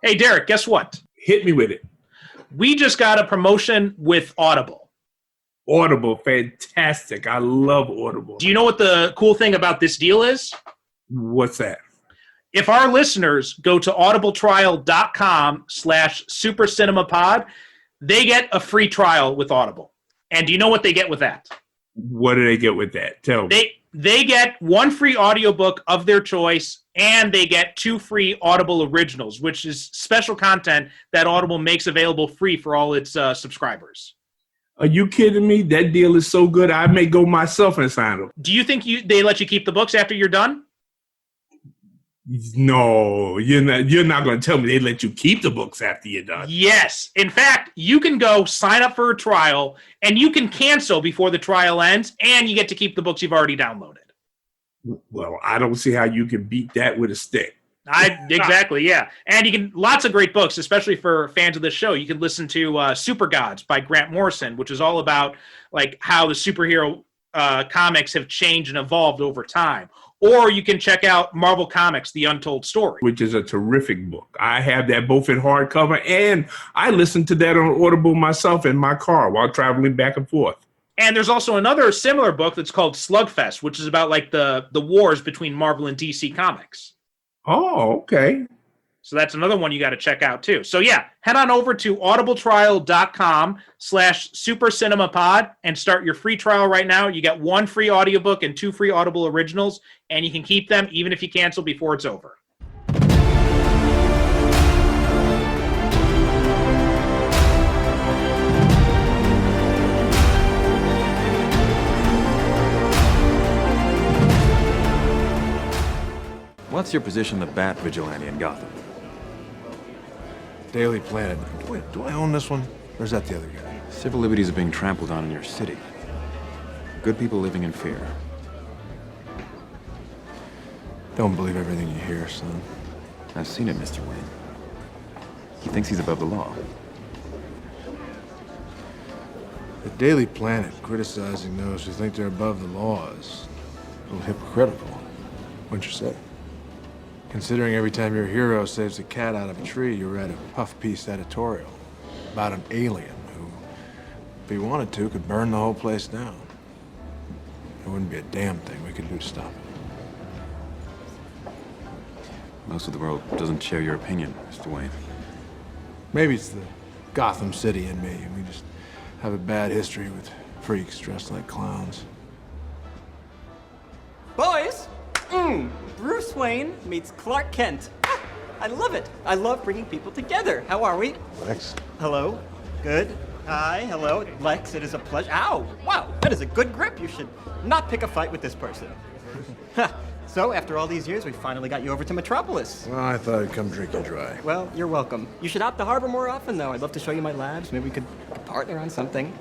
Hey, Derek, guess what? Hit me with it. We just got a promotion with Audible. Audible, fantastic. I love Audible. Do you know what the cool thing about this deal is? What's that? If our listeners go to audibletrial.com/supercinemapod, they get a free trial with Audible. And do you know what they get with that? What do they get with that? Tell me. They get one free audiobook of their choice, and they get 2 free Audible originals, which is special content that Audible makes available free for all its subscribers. Are you kidding me? That deal is so good, I may go myself and sign them. Do you think they let you keep the books after you're done? No, you're not going to tell me they let you keep the books after you're done. Yes. In fact, you can go sign up for a trial, and you can cancel before the trial ends, and you get to keep the books you've already downloaded. Well, I don't see how you can beat that with a stick. Exactly, yeah. And you can, lots of great books, especially for fans of this show. You can listen to Super Gods by Grant Morrison, which is all about like how the superhero comics have changed and evolved over time. Or you can check out Marvel Comics, The Untold Story. Which is a terrific book. I have that both in hardcover, and I listen to that on Audible myself in my car while traveling back and forth. And there's also another similar book that's called Slugfest, which is about like the wars between Marvel and DC Comics. Oh, okay. So that's another one you got to check out too. So yeah, head on over to audibletrial.com/supercinemapod and start your free trial right now. You get 1 free audiobook and 2 free Audible originals, and you can keep them even if you cancel before it's over. What's your position, the Bat Vigilante in Gotham? Daily Planet. Wait, do I own this one? Or is that the other guy? Civil liberties are being trampled on in your city. Good people living in fear. Don't believe everything you hear, son. I've seen it, Mr. Wayne. He thinks he's above the law. The Daily Planet criticizing those who think they're above the law is a little hypocritical, wouldn't you say? Considering every time your hero saves a cat out of a tree, you write a puff-piece editorial about an alien who, if he wanted to, could burn the whole place down. There wouldn't be a damn thing we could do to stop it. Most of the world doesn't share your opinion, Mr. Wayne. Maybe it's the Gotham City in me, and we just have a bad history with freaks dressed like clowns. Boys! Bruce Wayne meets Clark Kent. Ah, I love it. I love bringing people together. How are we? Lex. Hello. Good. Hi. Hello. Lex, it is a pleasure. Ow! Wow, that is a good grip. You should not pick a fight with this person. So, after all these years, we finally got you over to Metropolis. Well, I thought I'd come drink you dry. Well, you're welcome. You should out to Harbor more often, though. I'd love to show you my labs. Maybe we could partner on something.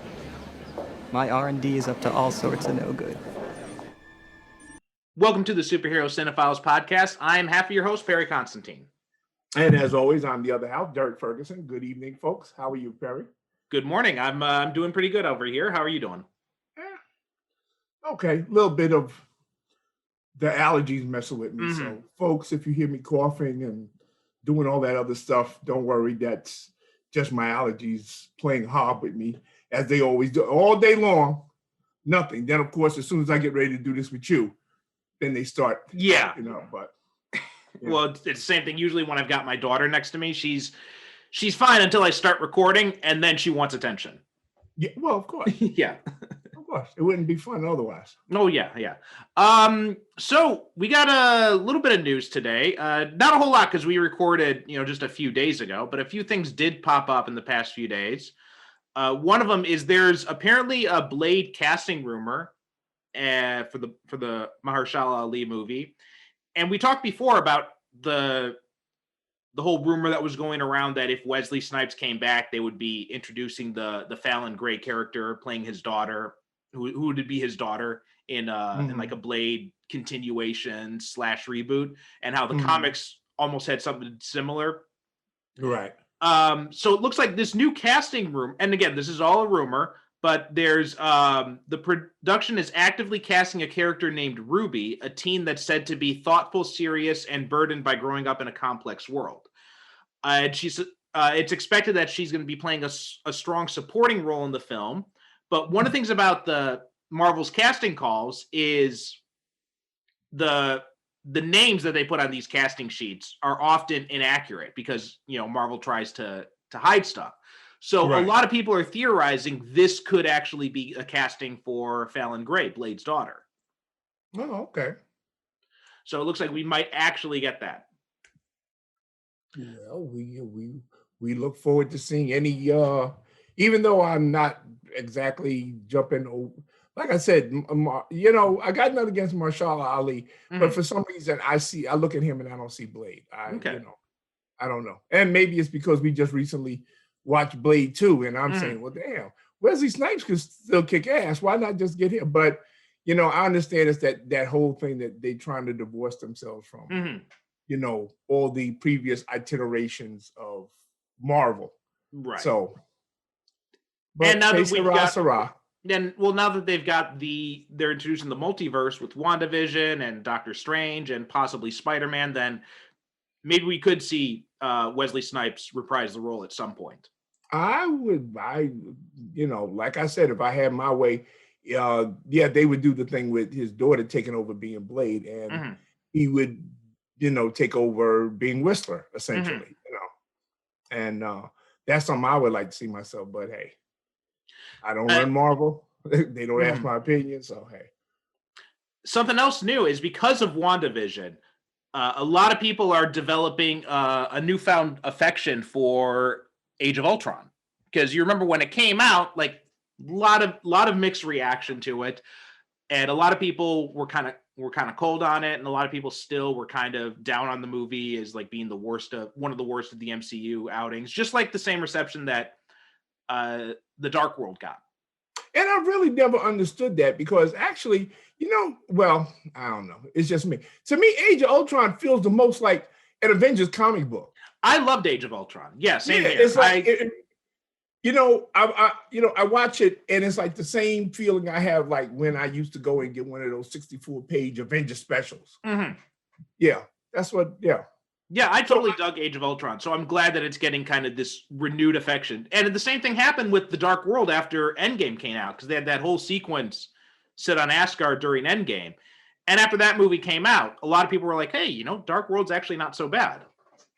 My R&D is up to all sorts of no good. Welcome to the Superhero Cinephiles podcast. I'm half of your host, Perry Constantine. And as always, on the other house, Derek Ferguson. Good evening, folks. How are you, Perry? Good morning. I'm doing pretty good over here. How are you doing? Okay, a little bit of the allergies messing with me. Mm-hmm. So, folks, if you hear me coughing and doing all that other stuff, don't worry. That's just my allergies playing hob with me, as they always do. All day long, nothing. Then, of course, as soon as I get ready to do this with you, then they start. Yeah. But. Yeah. Well, it's the same thing. Usually when I've got my daughter next to me, she's fine until I start recording, and then she wants attention. Yeah, well, of course. Yeah. Of course. It wouldn't be fun otherwise. Oh, yeah. So we got a little bit of news today. Not a whole lot because we recorded, just a few days ago, but a few things did pop up in the past few days. One of them is there's apparently a Blade casting rumor for the Mahershala Ali movie. And we talked before about the whole rumor that was going around that if Wesley Snipes came back, they would be introducing the Fallon Gray character playing his daughter, who would be his daughter in like a Blade continuation / reboot, and how the comics almost had something similar. Right. So it looks like this new casting room, and again, this is all a rumor, but there's the production is actively casting a character named Ruby, a teen that's said to be thoughtful, serious, and burdened by growing up in a complex world. And it's expected that she's going to be playing a strong supporting role in the film. But one of the things about the Marvel's casting calls is the names that they put on these casting sheets are often inaccurate because Marvel tries to hide stuff. So a Right. lot of people are theorizing this could actually be a casting for Fallon Gray, Blade's daughter. Oh, okay. So it looks like we might actually get that. Well, we look forward to seeing any. Even though I'm not exactly jumping over, like I said, I got nothing against Marshall Ali, but Mhm. for some reason I look at him and I don't see Blade. Okay. I don't know, and maybe it's because we just recently watched Blade 2, and I'm saying, well, damn, Wesley Snipes could still kick ass. Why not just get him? But I understand it's that whole thing that they trying to divorce themselves from. All the previous iterations of Marvel. Right. So, and now that we've got, Sarah. Now that they've got they're introducing the multiverse with WandaVision and Doctor Strange and possibly Spider-Man, then maybe we could see Wesley Snipes reprise the role at some point. Like I said, if I had my way, they would do the thing with his daughter taking over being Blade, and he would, take over being Whistler, essentially, and that's something I would like to see myself. But hey, I don't run Marvel. They don't ask my opinion, so hey. Something else new is because of WandaVision, a lot of people are developing a newfound affection for Age of Ultron, because you remember when it came out, like a lot of mixed reaction to it, and a lot of people were kind of cold on it, and a lot of people still were kind of down on the movie as like being one of the worst of the MCU outings, just like the same reception that the Dark World got. And I really never understood that, because actually, well, I don't know. It's just me. To me, Age of Ultron feels the most like an Avengers comic book. I loved Age of Ultron. Yeah, same here. It's like, I watch it and it's like the same feeling I have like when I used to go and get one of those 64-page Avengers specials. Yeah, that's what, yeah. Yeah, I totally dug Age of Ultron, so I'm glad that it's getting kind of this renewed affection. And the same thing happened with The Dark World after Endgame came out, because they had that whole sequence set on Asgard during Endgame. And after that movie came out, a lot of people were like, hey, Dark World's actually not so bad.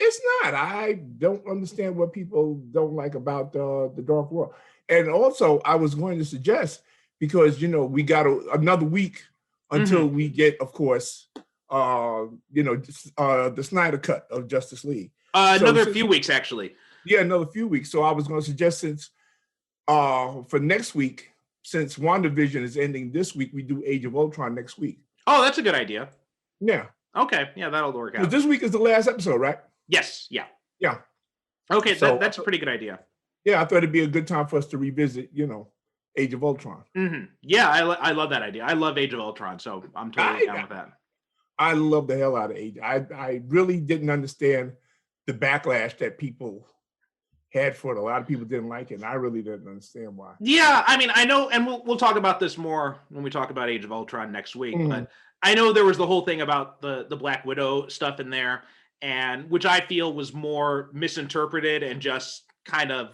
It's not. I don't understand what people don't like about the Dark World. And also, I was going to suggest, because, we got another week until we get, of course, the Snyder cut of Justice League. Another few weeks, actually. Yeah, another few weeks. So I was going to suggest, since for next week, since WandaVision is ending this week, we do Age of Ultron next week. Oh, that's a good idea. Yeah. Okay. Yeah, that'll work out. This week is the last episode, right? Yes. Yeah. Yeah. Okay, so that's a pretty good idea. Yeah, I thought it'd be a good time for us to revisit, Age of Ultron. Yeah, I love that idea. I love Age of Ultron, so I'm totally down with that. I love the hell out of Age. I really didn't understand the backlash that people had for it. A lot of people didn't like it, and I really didn't understand why. Yeah, I mean, I know, and we'll talk about this more when we talk about Age of Ultron next week, but I know there was the whole thing about the Black Widow stuff in there, and which I feel was more misinterpreted and just kind of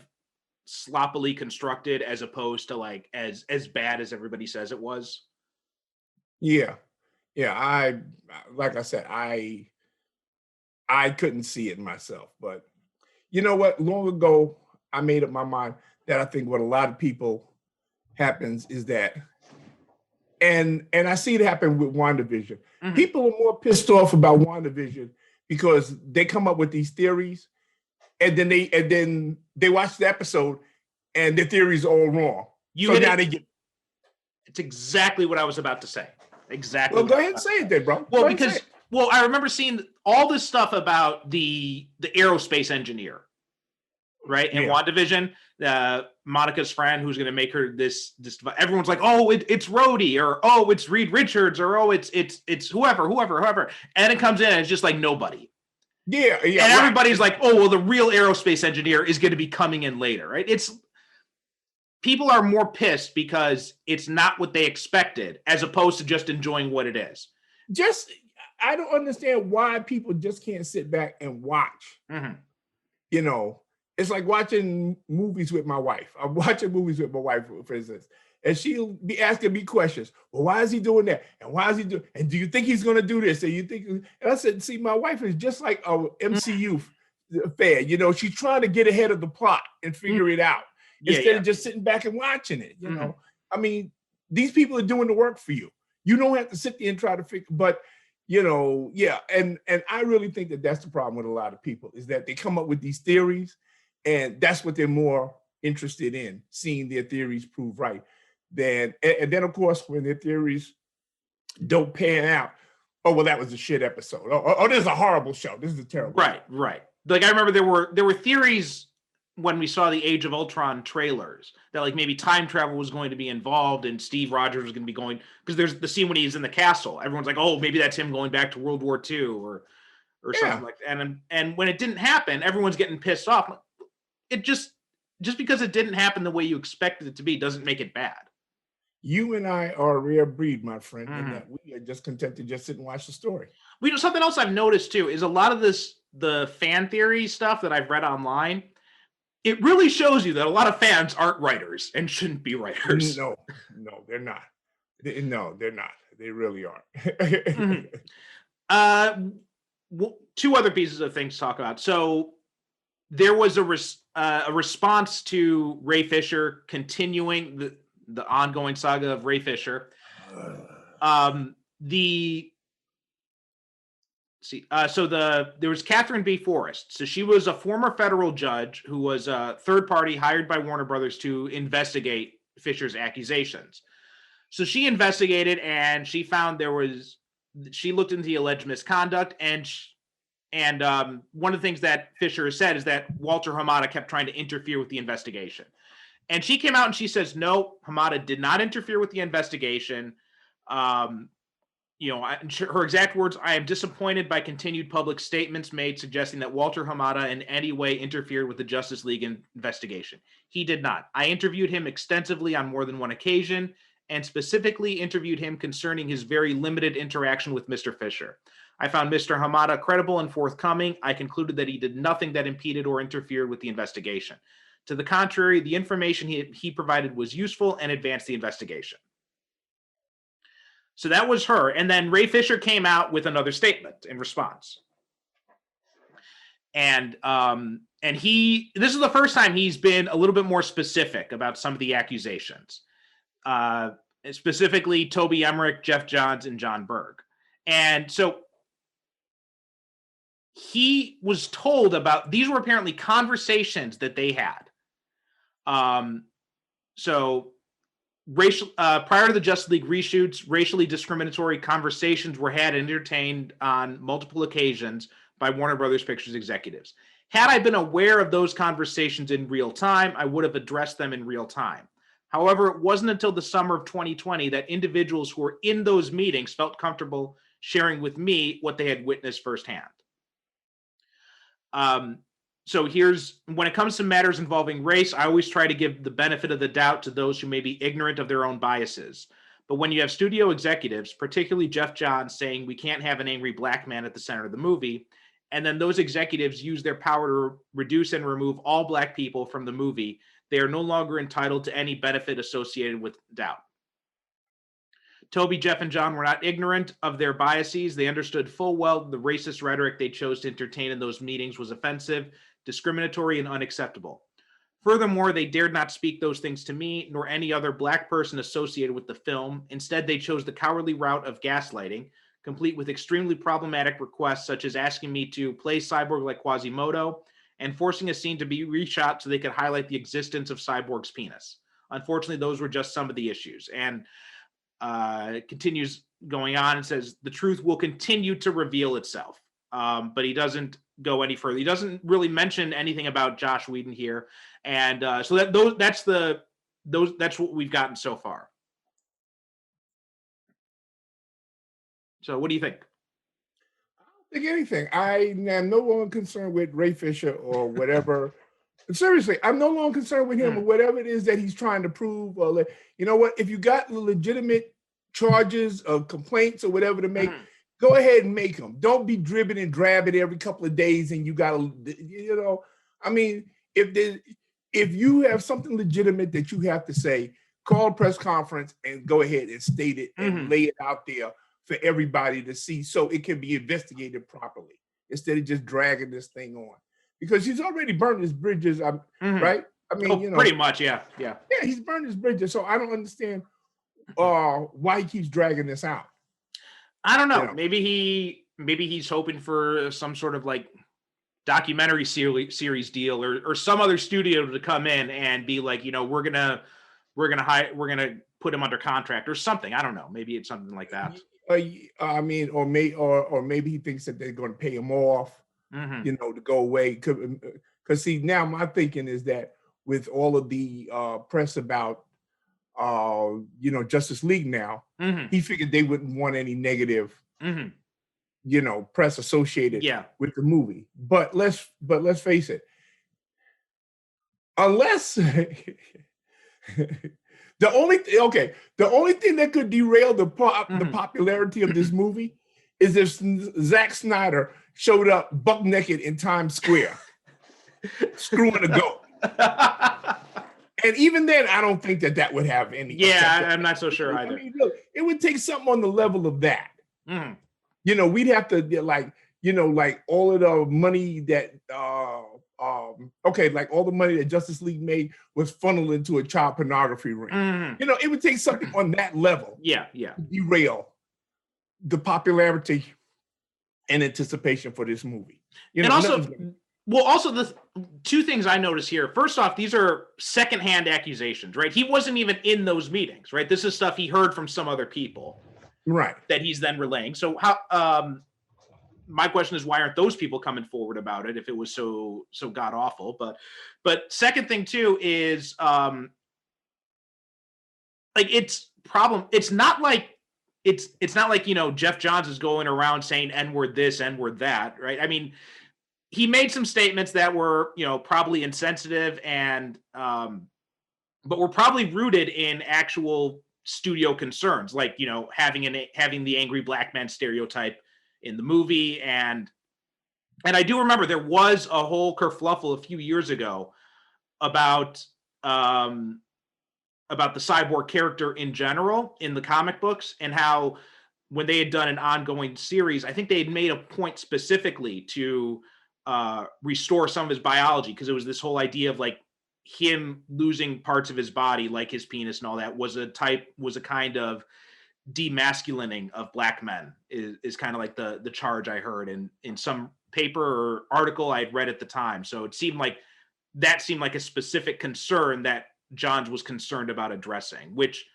sloppily constructed, as opposed to like as bad as everybody says it was. Yeah. Like I said, I couldn't see it myself, but you know what? Long ago, I made up my mind that I think what a lot of people happens is that, and I see it happen with WandaVision. People are more pissed off about WandaVision because they come up with these theories, and then they watch the episode, and the theories are all wrong. It's exactly what I was about to say. Exactly. Well, go ahead and say it then, bro. Well, I remember seeing all this stuff about the aerospace engineer, right? In WandaVision, Monica's friend who's going to make her this. Everyone's like, oh, it's Rhodey, or oh, it's Reed Richards, or oh, it's whoever, and it comes in and it's just like nobody. Yeah. And everybody's like, oh, well, the real aerospace engineer is going to be coming in later, right? People are more pissed because it's not what they expected, as opposed to just enjoying what it is. I don't understand why people just can't sit back and watch. you know, it's like watching movies with my wife. I'm watching movies with my wife, for instance, and she'll be asking me questions. Well, why is he doing that? And why is he doing? And do you think he's going to do this? And you think? And I said, see, my wife is just like a MCU fan. You know, she's trying to get ahead of the plot and figure it out instead of just sitting back and watching it. You know, I mean, these people are doing the work for you. You don't have to sit there and try to figure. But you know, and I really think that that's the problem with a lot of people is that they come up with these theories, and that's what they're more interested in, seeing their theories prove right. And then of course, when their theories don't pan out, oh well, that was a shit episode. Oh, this is a horrible show. This is a terrible. Right. Like I remember there were theories when we saw the Age of Ultron trailers that like maybe time travel was going to be involved and Steve Rogers was going to be going, because there's the scene when he's in the castle. Everyone's like, oh, maybe that's him going back to World War II or something like that. And when it didn't happen, everyone's getting pissed off. It just because it didn't happen the way you expected it to be doesn't make it bad. You and I are a rare breed, my friend, in that we are just content to just sit and watch the story. We know something else I've noticed too is a lot of the fan theory stuff that I've read online. It really shows you that a lot of fans aren't writers and shouldn't be writers. No, they're not. No, they're not. They really aren't. Two other pieces of things to talk about. So there was a response to Ray Fisher continuing the ongoing saga of Ray Fisher. There was Catherine B. Forrest. So she was a former federal judge who was a third party hired by Warner Brothers to investigate Fisher's accusations. So she investigated and she found she looked into the alleged misconduct and one of the things that Fisher has said is that Walter Hamada kept trying to interfere with the investigation. And she came out and she says, no, Hamada did not interfere with the investigation. Her exact words, I am disappointed by continued public statements made suggesting that Walter Hamada in any way interfered with the Justice League investigation. He did not. I interviewed him extensively on more than one occasion and specifically interviewed him concerning his very limited interaction with Mr. Fisher. I found Mr. Hamada credible and forthcoming. I concluded that he did nothing that impeded or interfered with the investigation. To the contrary, the information he provided was useful and advanced the investigation. So that was her. And then Ray Fisher came out with another statement in response. And this is the first time he's been a little bit more specific about some of the accusations. Specifically, Toby Emmerich, Jeff Johns, and John Berg. And so he was told about, these were apparently conversations that they had. Prior to the Justice League reshoots, racially discriminatory conversations were had and entertained on multiple occasions by Warner Brothers Pictures executives. Had I been aware of those conversations in real time, I would have addressed them in real time. However, it wasn't until the summer of 2020 that individuals who were in those meetings felt comfortable sharing with me what they had witnessed firsthand. So when it comes to matters involving race, I always try to give the benefit of the doubt to those who may be ignorant of their own biases. But when you have studio executives, particularly Jeff Johns, saying we can't have an angry black man at the center of the movie, and then those executives use their power to reduce and remove all black people from the movie, they are no longer entitled to any benefit associated with doubt. Toby, Jeff, and John were not ignorant of their biases. They understood full well the racist rhetoric they chose to entertain in those meetings was offensive, discriminatory, and unacceptable. Furthermore, they dared not speak those things to me, nor any other black person associated with the film. Instead, they chose the cowardly route of gaslighting, complete with extremely problematic requests such as asking me to play Cyborg like Quasimodo and forcing a scene to be reshot so they could highlight the existence of Cyborg's penis. Unfortunately, those were just some of the issues. And it continues going on and says, the truth will continue to reveal itself. But he doesn't go any further. He doesn't really mention anything about Joss Whedon here. And so that's what we've gotten so far. So what do you think? I don't think anything. I am no longer concerned with Ray Fisher or whatever. Seriously, I'm no longer concerned with him or whatever it is that he's trying to prove. Or, you know what? If you got legitimate charges or complaints or whatever to make, go ahead and make them. Don't be dribbing and drabbing every couple of days and you got to, I mean, if you have something legitimate that you have to say, call a press conference and go ahead and state it and lay it out there for everybody to see so it can be investigated properly instead of just dragging this thing on. Because he's already burned his bridges, right? I mean, pretty much, yeah. Yeah, he's burned his bridges. So I don't understand why he keeps dragging this out. I don't know. Maybe he's hoping for some sort of like documentary series deal or some other studio to come in and be like, we're gonna put him under contract or something. I don't know. Maybe it's something like that. I mean, or maybe he thinks that they're going to pay him off, to go away. Because see, now my thinking is that with all of the press about, Justice League now, he figured they wouldn't want any negative, press associated with the movie. But let's face it, unless the only thing that could derail the popularity of this movie is if Zack Snyder showed up buck naked in Times Square, screwing a goat. And even then, I don't think that would have any. Yeah, I'm not so sure either. I mean, look, it would take something on the level of that. We'd have to get like all of the money that like all the money that Justice League made was funneled into a child pornography ring. It would take something on that level. Yeah. To derail the popularity and anticipation for this movie. And also the two things I notice here. First off, these are secondhand accusations, right? He wasn't even in those meetings, right? This is stuff he heard from some other people, right? That he's then relaying. So how? My question is, why aren't those people coming forward about it if it was so god awful? But second thing too is it's not like Jeff Johns is going around saying N-word this, N-word that, right? I mean, he made some statements that were probably insensitive and but were probably rooted in actual studio concerns, like having the angry black man stereotype in the movie. And I do remember there was a whole kerfluffle a few years ago about the Cyborg character in general in the comic books, and how when they had done an ongoing series, I think they had made a point specifically to restore some of his biology, because it was this whole idea of like him losing parts of his body, like his penis and all that, was a kind of demasculating of black men is kind of like the charge I heard in some paper or article I had read at the time. So it seemed like a specific concern that Johns was concerned about addressing, which,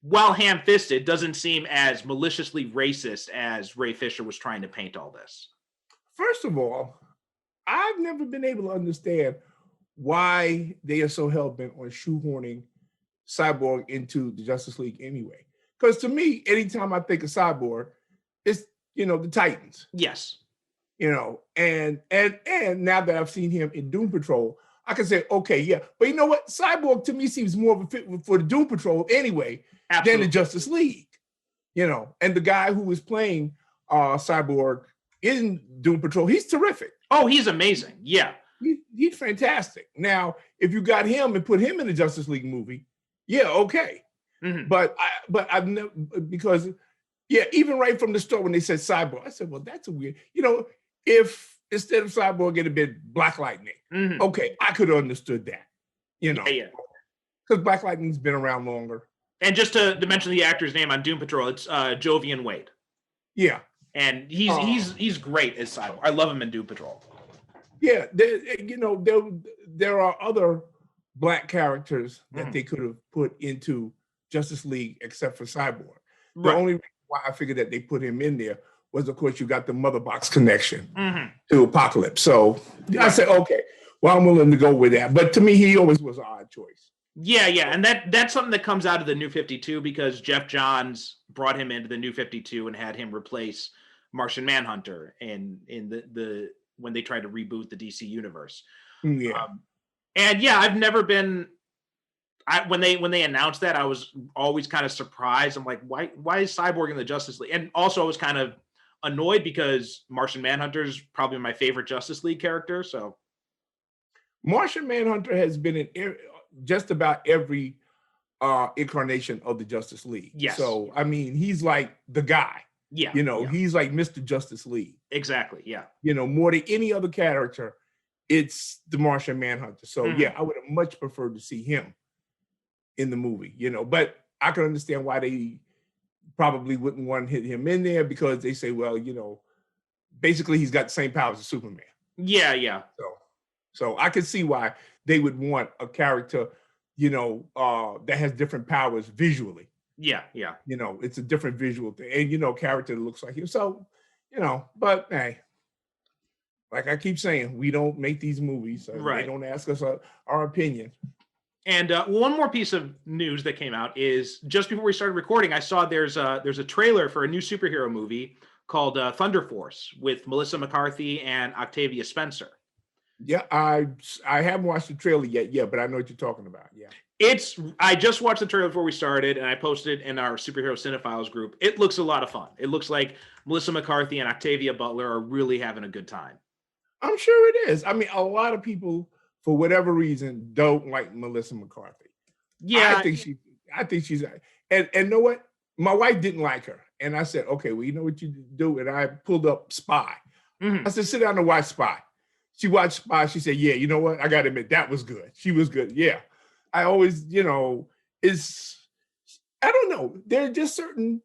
while ham-fisted, doesn't seem as maliciously racist as Ray Fisher was trying to paint all this. First of all, I've never been able to understand why they are so hell-bent on shoehorning Cyborg into the Justice League anyway. Because to me, anytime I think of Cyborg, it's the Titans. Yes. And now that I've seen him in Doom Patrol, I can say, okay, yeah. But you know what? Cyborg to me seems more of a fit for the Doom Patrol anyway. Absolutely. Than the Justice League. And the guy who was playing Cyborg in Doom Patrol, he's terrific. Oh, he's amazing. Yeah. He's fantastic. Now, if you got him and put him in the Justice League movie, yeah, okay. But I've never, because even right from the start when they said Cyborg, I said, well, that's a weird, if instead of Cyborg it had been Black Lightning, okay, I could have understood that, because Black Lightning's been around longer. And just to mention the actor's name on Doom Patrol, it's Jovian Wade. Yeah. And he's great as Cyborg. I love him in Doom Patrol. Yeah, there are other black characters that they could have put into Justice League except for Cyborg. The only reason why I figured that they put him in there was, of course, you got the Mother Box connection to Apocalypse. So I said, okay, well, I'm willing to go with that. But to me, he always was an odd choice. Yeah, and that's something that comes out of the New 52, because Jeff Johns brought him into the New 52 and had him replace Martian Manhunter in the when they tried to reboot the DC universe. Yeah. I've never been. When they announced that, I was always kind of surprised. I'm like, why is Cyborg in the Justice League? And also, I was kind of annoyed because Martian Manhunter is probably my favorite Justice League character. So, Martian Manhunter has been in just about every incarnation of the Justice League. Yes. So I mean, he's like the guy. Yeah. He's like Mr. Justice League. Exactly. Yeah. More than any other character, it's the Martian Manhunter. So yeah, I would have much preferred to see him in the movie. But I can understand why they probably wouldn't want to hit him in there, because they say, well, basically he's got the same powers as Superman. Yeah. So I can see why they would want a character, that has different powers visually. Yeah. It's a different visual thing, and character that looks like him. So, but hey, like I keep saying, we don't make these movies. Right. They don't ask us our opinion. And one more piece of news that came out is just before we started recording, I saw there's a trailer for a new superhero movie called Thunder Force with Melissa McCarthy and Octavia Spencer. Yeah, I haven't watched the trailer yet. Yeah, but I know what you're talking about. Yeah. I just watched the trailer before we started, and I posted it in our Superhero Cinephiles group. It looks a lot of fun. It looks like Melissa McCarthy and Octavia Butler are really having a good time. I'm sure it is. I mean, a lot of people, for whatever reason, don't like Melissa McCarthy. Yeah. I think she's, and you know what? My wife didn't like her. And I said, okay, well, you know what you do? And I pulled up Spy. I said, sit down and watch Spy. She watched Spy. She said, yeah, you know what? I got to admit, that was good. She was good. Yeah. I always, I don't know. There are just certain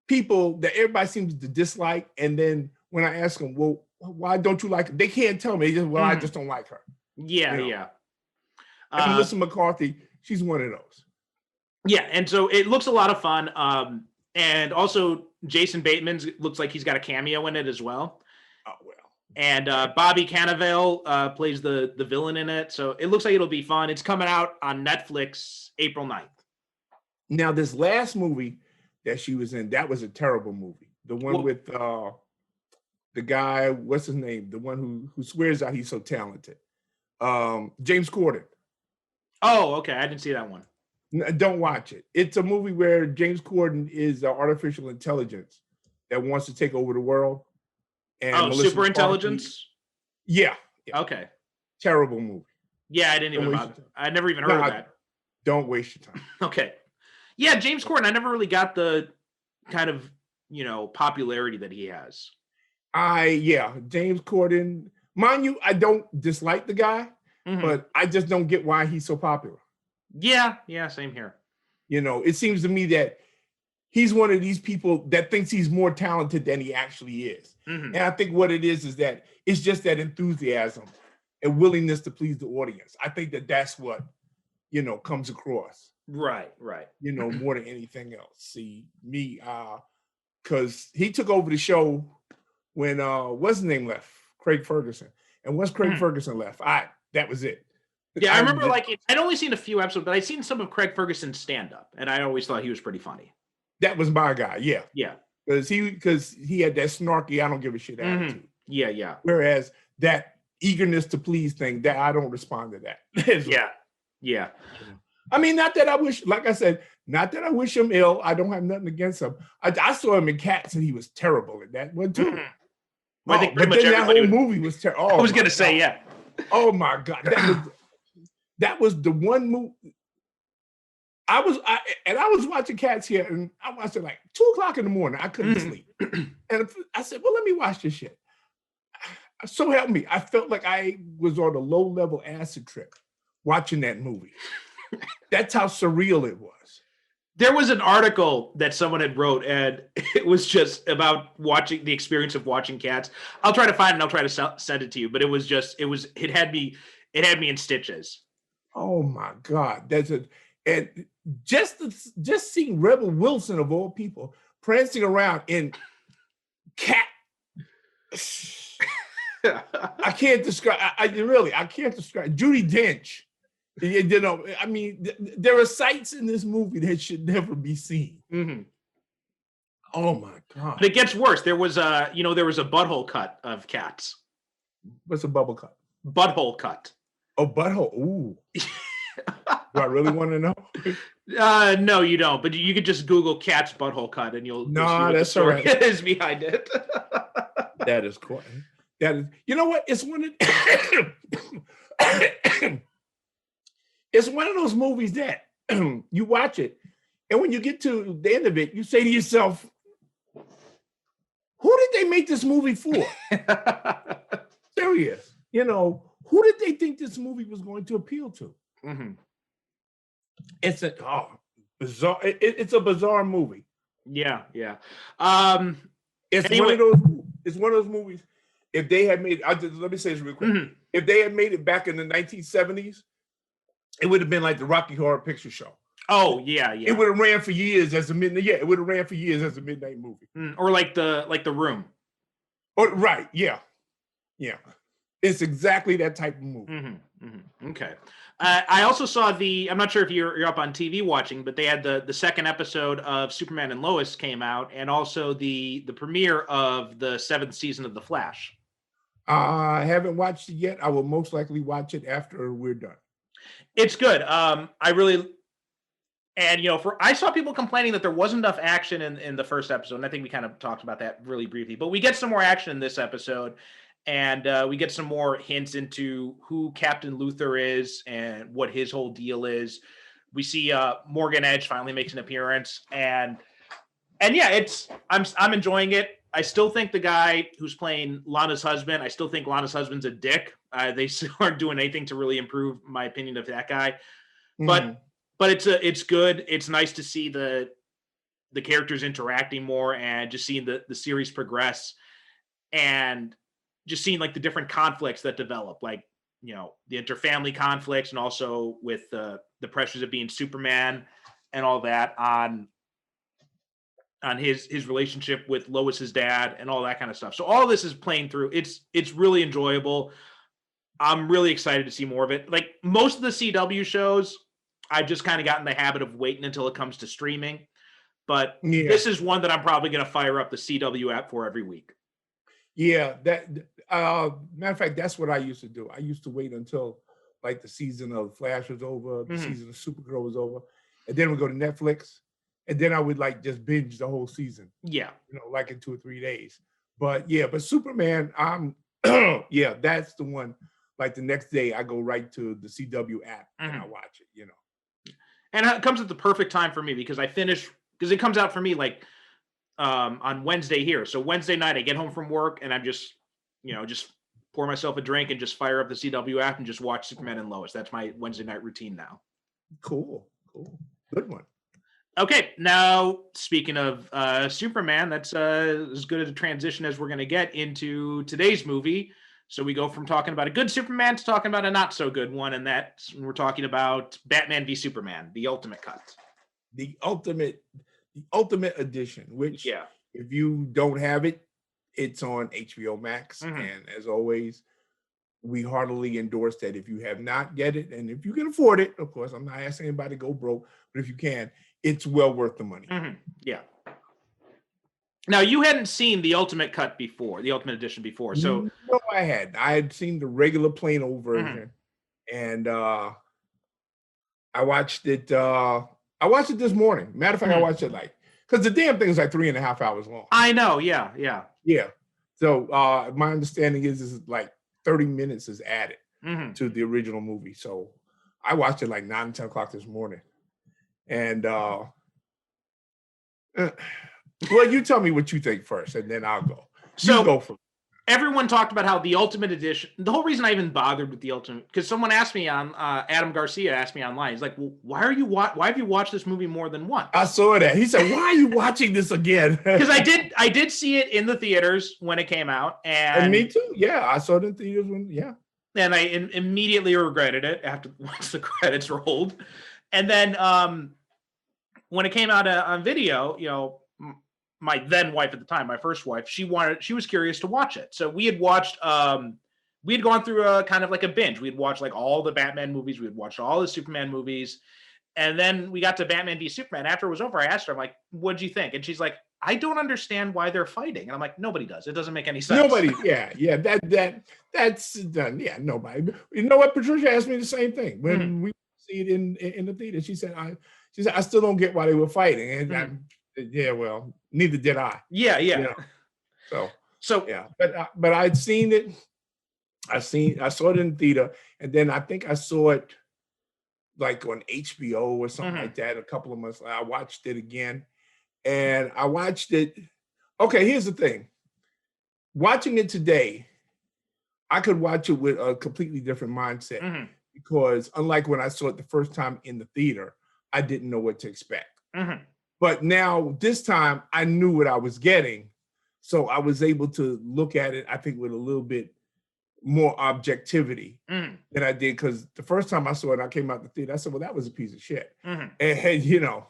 people that everybody seems to dislike. And then when I ask them, well, why don't you like her? They can't tell me. They just, well, I just don't like her. Yeah. And Melissa McCarthy, she's one of those. Yeah. And so it looks a lot of fun. And also Jason Bateman looks like he's got a cameo in it as well. Oh, well. And Bobby Cannavale plays the villain in it. So it looks like it'll be fun. It's coming out on Netflix April 9th. Now, this last movie that she was in, that was a terrible movie. The one with the guy, what's his name? The one who swears out he's so talented. James Corden. Oh, okay. I didn't see that one. Don't watch it. It's a movie where James Corden is artificial intelligence that wants to take over the world. And super intelligence? Yeah. Okay. Terrible movie. Yeah, I never even heard of that. Don't waste your time. Okay. Yeah, James Corden, I never really got the kind of, popularity that he has. James Corden. Mind you, I don't dislike the guy, but I just don't get why he's so popular. Yeah, same here. It seems to me that he's one of these people that thinks he's more talented than he actually is. And I think what it is that it's just that enthusiasm and willingness to please the audience. I think that's what, comes across. Right. More than anything else. See, me, because he took over the show when, what's his name left? Craig Ferguson. And once Craig Ferguson left, that was it. Yeah, I remember I'd only seen a few episodes, but I'd seen some of Craig Ferguson's stand-up, and I always thought he was pretty funny. That was my guy, yeah. Yeah. Because he had that snarky, I don't give a shit attitude. Yeah. Whereas that eagerness to please thing, that I don't respond to that. Yeah. I mean, not that I wish him ill. I don't have nothing against him. I saw him in Cats, and he was terrible in that one too. Well, I think pretty much that whole movie was terrible. I was gonna say, yeah. Oh my God, that was the one movie. I was watching Cats here, and I watched it like 2:00 in the morning. I couldn't sleep, and I said, "Well, let me watch this shit." So help me, I felt like I was on a low-level acid trip watching that movie. That's how surreal it was. There was an article that someone had wrote, and it was just about watching the experience of watching Cats. I'll try to find it and I'll try to send it to you. But it had me in stitches. Oh my God, and just seeing Rebel Wilson of all people prancing around in cat. I can't describe. I can't describe Judi Dench. I mean, there are sights in this movie that should never be seen. Oh my God! But it gets worse. There was a butthole cut of Cats. What's a bubble cut? Butthole cut. Oh, butthole. Ooh. Do I really want to know? No, you don't. But you could just Google Cats butthole cut, and you'll see what that's the story is behind it. That is cool. That is. You know what? It's one of it's one of those movies that you watch it, and when you get to the end of it, you say to yourself, who did they make this movie for? Serious. You know, who did they think this movie was going to appeal to? Mhm. It's a bizarre. It's a bizarre movie. Yeah. It's Anyway. one of those. It's one of those movies. If they had made, let me say this real quick. Mhm. If they had made it back in the 1970s, it would have been like the Rocky Horror Picture Show. Oh yeah. It would have ran for years as a midnight. Yeah, it would have ran for years as a midnight movie. Or like the Room. Oh, right. Yeah. It's exactly that type of movie. Okay. I also saw I'm not sure if you're up on TV watching, but they had the second episode of Superman and Lois came out, and also the premiere of the 7th season of The Flash. I haven't watched it yet. I will most likely watch it after we're done. It's good. I saw people complaining that there wasn't enough action in the first episode, and I think we kind of talked about that really briefly. But we get some more action in this episode, and we get some more hints into who Captain Luthor is and what his whole deal is. We see Morgan Edge finally makes an appearance, and yeah, I'm enjoying it. I still think the guy who's playing Lana's husband, I still think Lana's husband's a dick. They still aren't doing anything to really improve my opinion of that guy. But it's good. It's nice to see the characters interacting more and just seeing the series progress, and just seeing like the different conflicts that develop, like, you know, the interfamily conflicts, and also with the pressures of being Superman and all that on his relationship with Lois's dad and all that kind of stuff. So all this is playing through. It's really enjoyable. I'm really excited to see more of it. Like most of the CW shows, I've just kind of gotten the habit of waiting until it comes to streaming. But this is one that I'm probably going to fire up the CW app for every week. Yeah, matter of fact, that's what I used to do. I used to wait until like the season of Flash was over, the season of Supergirl was over, and then we go to Netflix, and then I would like just binge the whole season. Yeah, you know, like in 2 or 3 days. But Superman, that's the one. Like the next day, I go right to the CW app and I watch it. You know, and it comes at the perfect time for me because it comes out for me like on Wednesday here. So Wednesday night, I get home from work and I'm just pour myself a drink and just fire up the CW app and just watch Superman and Lois. That's my Wednesday night routine now. Cool. Good one. Okay, now speaking of Superman, that's as good a transition as we're going to get into today's movie. So we go from talking about a good Superman to talking about a not so good one, and we're talking about Batman v Superman, the Ultimate Cut. The ultimate edition, which if you don't have it, it's on HBO Max. And as always, we heartily endorse that if you have not get it, and if you can afford it, of course, I'm not asking anybody to go broke, but if you can, it's well worth the money. Yeah. Now, you hadn't seen the Ultimate Cut before, the Ultimate Edition before, so... No, I hadn't. I had seen the regular plain old version, and I watched it this morning. Matter of fact, I watched it because the damn thing is like 3.5 hours long. I know, yeah. So my understanding is like 30 minutes is added to the original movie. So I watched it like 9, 10 o'clock this morning. And well, you tell me what you think first, and then I'll go. So you go first. Everyone talked about how the Ultimate Edition, the whole reason I even bothered with the Ultimate, because someone asked me on, Adam Garcia asked me online, he's like, well, why have you watched this movie more than once? I saw that. He said, why are you watching this again? Because I did see it in the theaters when it came out. And me too. Yeah, I saw it in theaters and I immediately regretted it once the credits rolled. And then when it came out on video, you know, my then wife at the time, my first wife, she was curious to watch it. So we had watched, we had gone through a kind of like a binge. We had watched like all the Batman movies. We had watched all the Superman movies. And then we got to Batman v Superman. After it was over, I asked her, I'm like, what'd you think? And she's like, I don't understand why they're fighting. And I'm like, nobody does. It doesn't make any sense. Nobody. Yeah. That's done. Yeah, nobody. You know what? Patricia asked me the same thing when we see it in the theater. She said, I still don't get why they were fighting. And well, neither did I. Yeah. You know? So yeah, but I'd seen it. I saw it in theater, and then I think I saw it like on HBO or something Mhm. like that. A couple of months later, I watched it again, and I watched it. Okay, here's the thing. Watching it today, I could watch it with a completely different mindset Mhm. because unlike when I saw it the first time in the theater, I didn't know what to expect. Mhm. But now this time I knew what I was getting. So I was able to look at it, I think, with a little bit more objectivity Mhm. than I did. Because the first time I saw it, I came out the theater, I said, well, that was a piece of shit. Mhm. And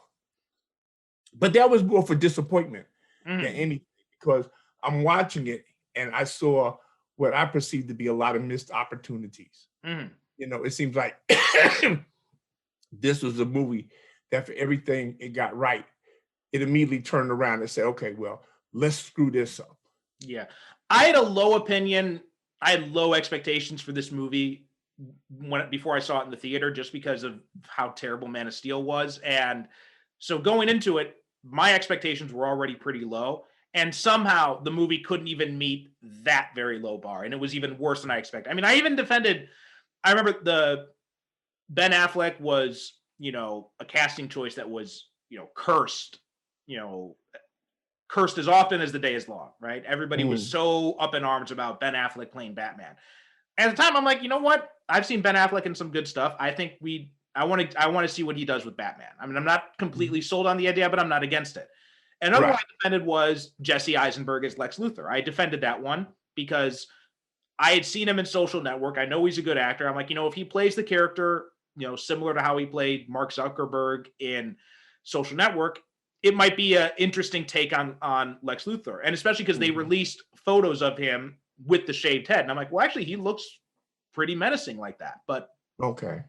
but that was more for disappointment than Mhm. anything because I'm watching it and I saw what I perceived to be a lot of missed opportunities. Mhm. It seems like this was a movie that for everything it got right, it immediately turned around and said, okay, well, let's screw this up. Yeah. I had a low opinion. I had low expectations for this movie before I saw it in the theater, just because of how terrible Man of Steel was. And so going into it, my expectations were already pretty low. And somehow the movie couldn't even meet that very low bar. And it was even worse than I expected. I mean, I remember the Ben Affleck was, a casting choice that was, cursed, you know, cursed as often as the day is long, right? Everybody was Mm. so up in arms about Ben Affleck playing Batman. At the time, I'm like, you know what? I've seen Ben Affleck in some good stuff. I want to see what he does with Batman. I mean, I'm not completely sold on the idea, but I'm not against it. Another one Right. I defended was Jesse Eisenberg as Lex Luthor. I defended that one because I had seen him in Social Network. I know he's a good actor. I'm like, if he plays the character, similar to how he played Mark Zuckerberg in Social Network, it might be an interesting take on Lex Luthor. And especially because they Mhm. released photos of him with the shaved head. And I'm like, well, actually, he looks pretty menacing like that. But Okay.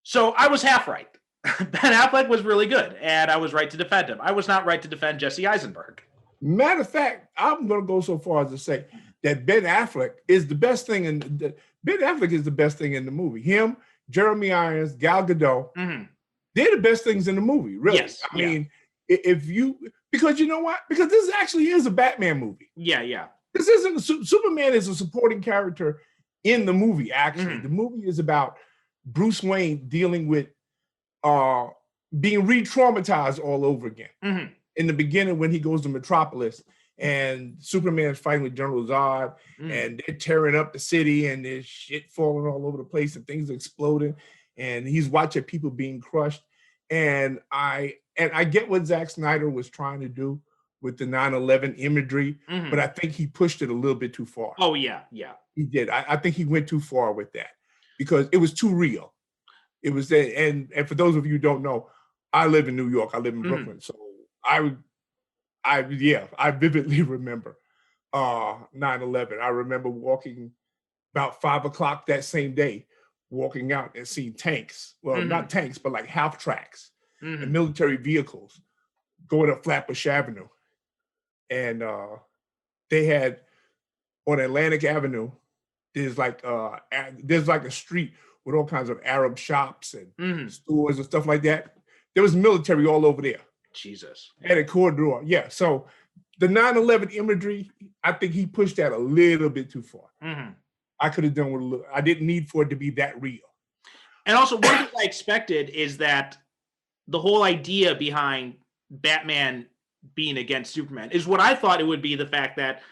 so I was half right. Ben Affleck was really good, and I was right to defend him. I was not right to defend Jesse Eisenberg. Matter of fact, I'm going to go so far as to say that Ben Affleck is the best thing Ben Affleck is the best thing in the movie. Him, Jeremy Irons, Gal Gadot, Mhm. they're the best things in the movie, really. Yes, I yeah. mean, if you because you know what? Because this actually is a Batman movie. Yeah. This isn't Superman is a supporting character in the movie. Actually, Mhm. the movie is about Bruce Wayne dealing with uh being re-traumatized all over again. Mhm. In the beginning, when he goes to Metropolis and Superman's fighting with General Zod, Mhm. and they're tearing up the city, and there's shit falling all over the place, and things are exploding, and he's watching people being crushed. And I get what Zack Snyder was trying to do with the 9/11 imagery, but Mhm. I think he pushed it a little bit too far. Oh yeah. He did. I think he went too far with that because it was too real. It was and for those of you who don't know, I live in New York. I live in Mhm. Brooklyn, so I I vividly remember 9/11. I remember walking about 5 o'clock that same day, walking out and seeing tanks. Well, Mhm. not tanks, but like half tracks and Mhm. military vehicles going up Flatbush Avenue. And they had on Atlantic Avenue, there's like a street with all kinds of Arab shops and Mhm. stores and stuff like that. There was military all over there. Jesus. Had a corridor. Yeah. So the 9/11 imagery, I think he pushed that a little bit too far. Mhm. I could have done with a little, I didn't need for it to be that real. And also, one thing I expected is that the whole idea behind Batman being against Superman is what I thought it would be, the fact that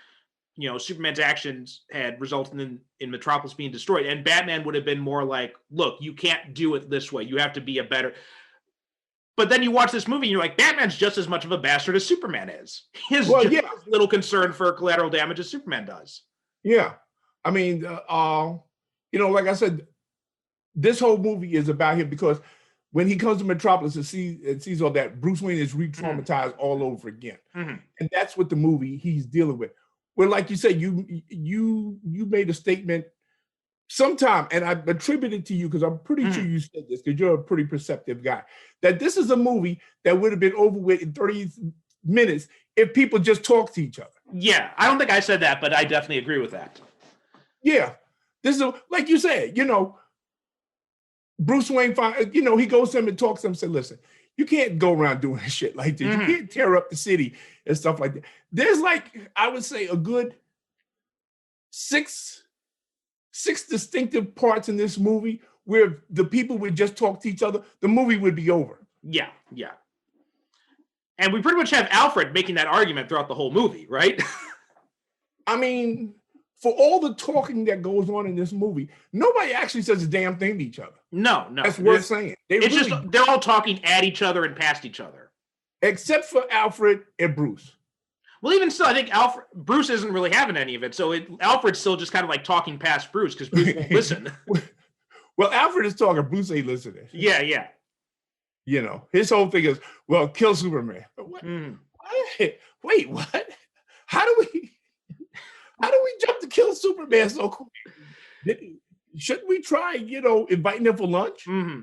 Superman's actions had resulted in Metropolis being destroyed, and Batman would have been more like, look, you can't do it this way. You have to be a better. But then you watch this movie and you're like, Batman's just as much of a bastard as Superman is. He has Well, just yeah, as little concern for collateral damage as Superman does. yeah. I mean, like I said, this whole movie is about him because when he comes to Metropolis and sees all that, Bruce Wayne is re-traumatized all over again, Mhm. and that's what the movie he's dealing with. Well, like you said, you made a statement sometime, and I attribute it to you because I'm pretty sure Mhm. you said this because you're a pretty perceptive guy, that this is a movie that would have been over with in 30 minutes if people just talked to each other. Yeah, I don't think I said that, but I definitely agree with that. Yeah. This is like you said, Bruce Wayne, he goes to him and talks to him and said, listen, you can't go around doing shit like this. You Mhm. can't tear up the city and stuff like that. There's like, I would say a good 6 distinctive parts in this movie where if the people would just talk to each other, the movie would be over. Yeah, yeah. And we pretty much have Alfred making that argument throughout the whole movie, right? I mean, for all the talking that goes on in this movie, nobody actually says a damn thing to each other. No. That's worth saying. It's just they're all talking at each other and past each other. Except for Alfred and Bruce. Well, even still, I think Bruce isn't really having any of it. So Alfred's still just kind of like talking past Bruce because Bruce won't listen. Well, Alfred is talking, Bruce ain't listening. Yeah. You know, his whole thing is, well, kill Superman. What? Wait, what? How do we jump to kill Superman so quick? Shouldn't we try, inviting him for lunch? Mm-hmm.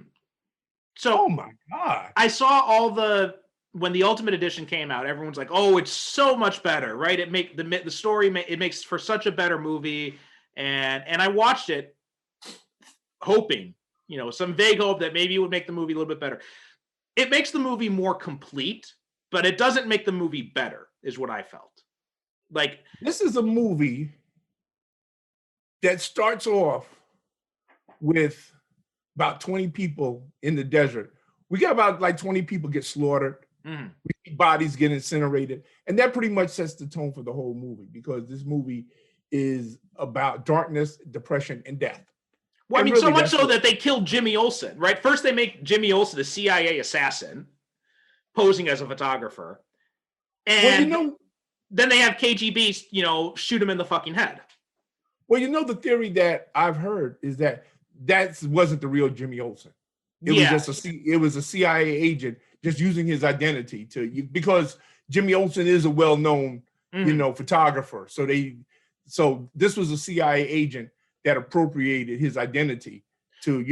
So, oh my God. I saw when the Ultimate Edition came out, everyone's like, oh, it's so much better, right? It makes for such a better movie. And I watched it hoping, some vague hope that maybe it would make the movie a little bit better. It makes the movie more complete, but it doesn't make the movie better, is what I felt. Like, this is a movie that starts off with about 20 people in the desert. We got about like 20 people get slaughtered. Mm-hmm. We see bodies get incinerated. And that pretty much sets the tone for the whole movie, because this movie is about darkness, depression, and death. Well, and I mean, really, so much so that they killed Jimmy Olsen, right? First, they make Jimmy Olsen a CIA assassin, posing as a photographer. And then they have KGB, shoot him in the fucking head. Well, the theory that I've heard is that wasn't the real Jimmy Olsen. It was a CIA agent just using his identity because Jimmy Olsen is a well-known, photographer. So this was a CIA agent that appropriated his identity to,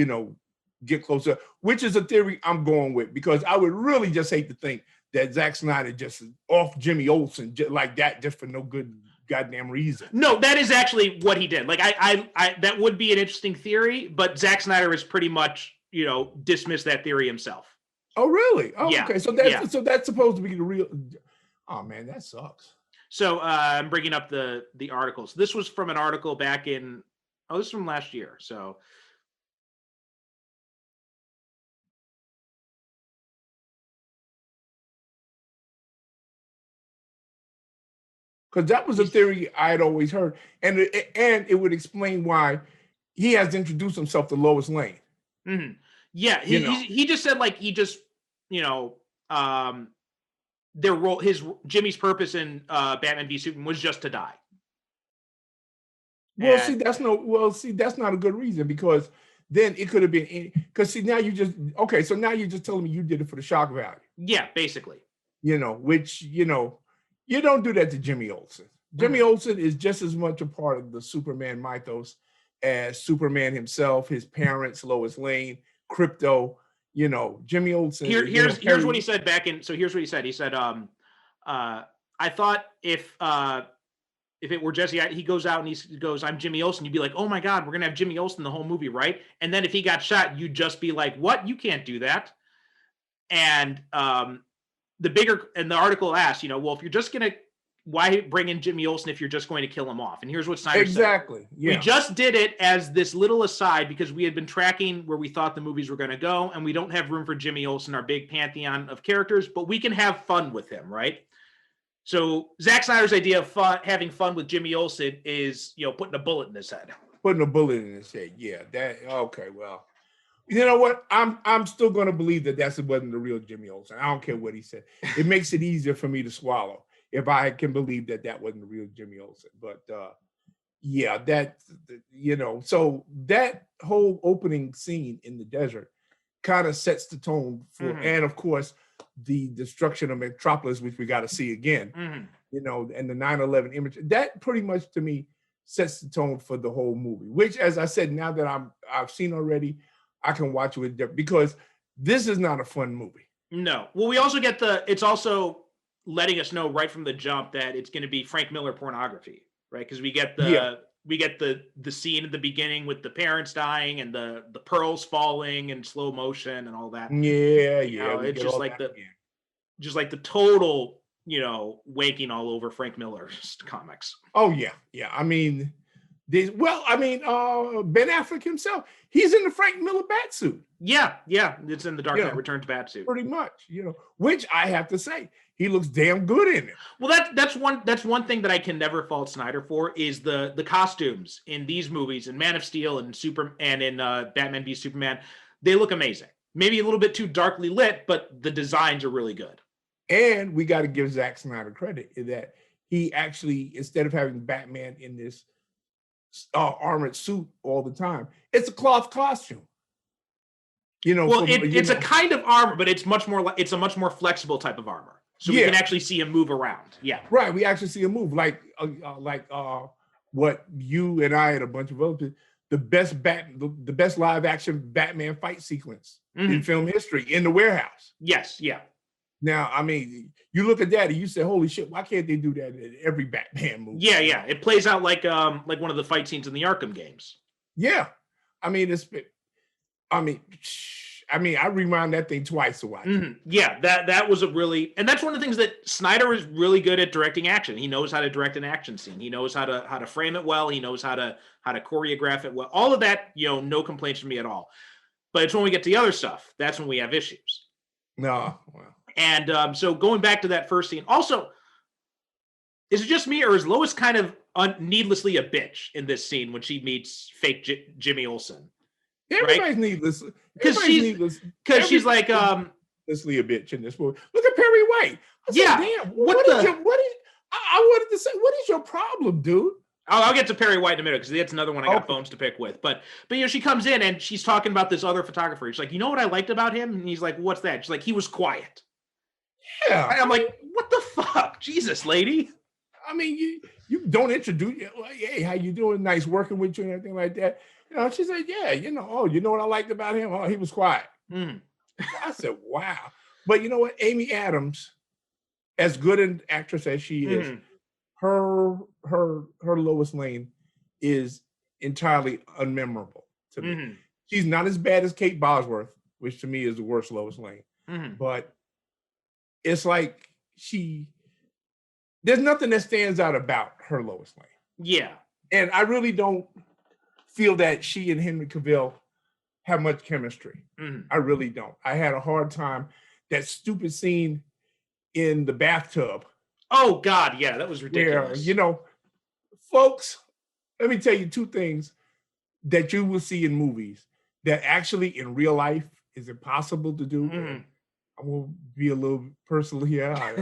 get closer, which is a theory I'm going with, because I would really just hate to think that Zack Snyder just off Jimmy Olsen like that just for no good goddamn reason. No, that is actually what he did. Like I that would be an interesting theory, but Zack Snyder has pretty much, dismissed that theory himself. Oh, really? Oh, yeah. Okay. So that's supposed to be the real. Oh man, that sucks. So I'm bringing up the articles. This was from an article back in. Oh, this is from last year. So. Because that was a theory I had always heard, and it would explain why he has introduced himself to Lois Lane. Mm-hmm. Yeah, he just said like their role, Jimmy's purpose in Batman v Superman was just to die. Well, that's not a good reason, because then it could have been because now you're just telling me you did it for the shock value. Yeah, basically. Which you don't do that to Jimmy Olsen. Jimmy Olsen is just as much a part of the Superman mythos as Superman himself, his parents, Lois Lane, Crypto. Jimmy Olsen. Here's what he said back in. So here's what he said. He said, I thought if it were Jesse, he goes out and he goes, I'm Jimmy Olsen. You'd be like, oh my God, we're going to have Jimmy Olsen the whole movie, right? And then if he got shot, you'd just be like, what? You can't do that. And the article asked, well, if you're just going to, why bring in Jimmy Olsen if you're just going to kill him off? And here's what Snyder said. Exactly. Yeah. We just did it as this little aside because we had been tracking where we thought the movies were going to go, and we don't have room for Jimmy Olsen, our big pantheon of characters, but we can have fun with him, right? So Zack Snyder's idea of having fun with Jimmy Olsen is, putting a bullet in his head. Putting a bullet in his head. Yeah. Okay. Well, you know what? I'm still going to believe that wasn't the real Jimmy Olsen. I don't care what he said. It makes it easier for me to swallow if I can believe that wasn't the real Jimmy Olsen. But so that whole opening scene in the desert kind of sets the tone for, and of course, the destruction of Metropolis, which we got to see again, and the 9/11 image, that pretty much to me sets the tone for the whole movie, which, as I said, now that I've seen already, I can watch it with because this is not a fun movie. No. Well, we also get it's also letting us know right from the jump that it's going to be Frank Miller pornography, right? Because we get the scene at the beginning with the parents dying and the pearls falling in slow motion and all that. Yeah. It's just like the total, wanking all over Frank Miller's comics. Oh yeah. I mean, Well, I mean, Ben Affleck himself, he's in the Frank Miller bat suit. Yeah, it's in the Dark Knight Returns bat suit. Pretty much, which I have to say, he looks damn good in it. Well, that's one thing that I can never fault Snyder for is the costumes in these movies, in Man of Steel and in Batman v Superman. They look amazing. Maybe a little bit too darkly lit, but the designs are really good. And we got to give Zack Snyder credit in that he actually, instead of having Batman in this armored suit all the time, it's a cloth costume. Well, it's a kind of armor, but it's a much more flexible type of armor. So we can actually see him move around. Yeah. Right. We actually see him move like what you and I and a bunch of other people, the best live action Batman fight sequence in film history in the warehouse. Yes. Yeah. Now, I mean, you look at that and you say, "Holy shit! Why can't they do that in every Batman movie?" Yeah. It plays out like one of the fight scenes in the Arkham games. Yeah, I mean, I rewound that thing twice to watch. Yeah, that was and that's one of the things that Snyder is really good at directing action. He knows how to direct an action scene. He knows how to frame it well. He knows how to choreograph it well. All of that, no complaints from me at all. But it's when we get to the other stuff, that's when we have issues. No, well. And so going back to that first scene, also, is it just me or is Lois kind of needlessly a bitch in this scene when she meets fake Jimmy Olsen? Everybody's needless. Because she's like needlessly a bitch in this movie. Look at Perry White. I said, damn, I wanted to say, what is your problem, dude? I'll get to Perry White in a minute because that's another one I got bones to pick with. But she comes in and she's talking about this other photographer. She's like, you know what I liked about him? And he's like, what's that? She's like, he was quiet. Yeah. I'm like, what the fuck? Jesus, lady. I mean, you don't introduce, hey, how you doing? Nice working with you and everything like that. She said, yeah, you know what I liked about him? Oh, he was quiet. I said, wow. But you know what? Amy Adams, as good an actress as she is, her Lois Lane is entirely unmemorable to me. She's not as bad as Kate Bosworth, which to me is the worst Lois Lane. But it's like there's nothing that stands out about her Lois Lane. Yeah. And I really don't feel that she and Henry Cavill have much chemistry. I really don't. I had a hard time. That stupid scene in the bathtub. Oh God, yeah, that was ridiculous. Where, folks, let me tell you two things that you will see in movies that actually in real life is impossible to do. I will be a little personal here. I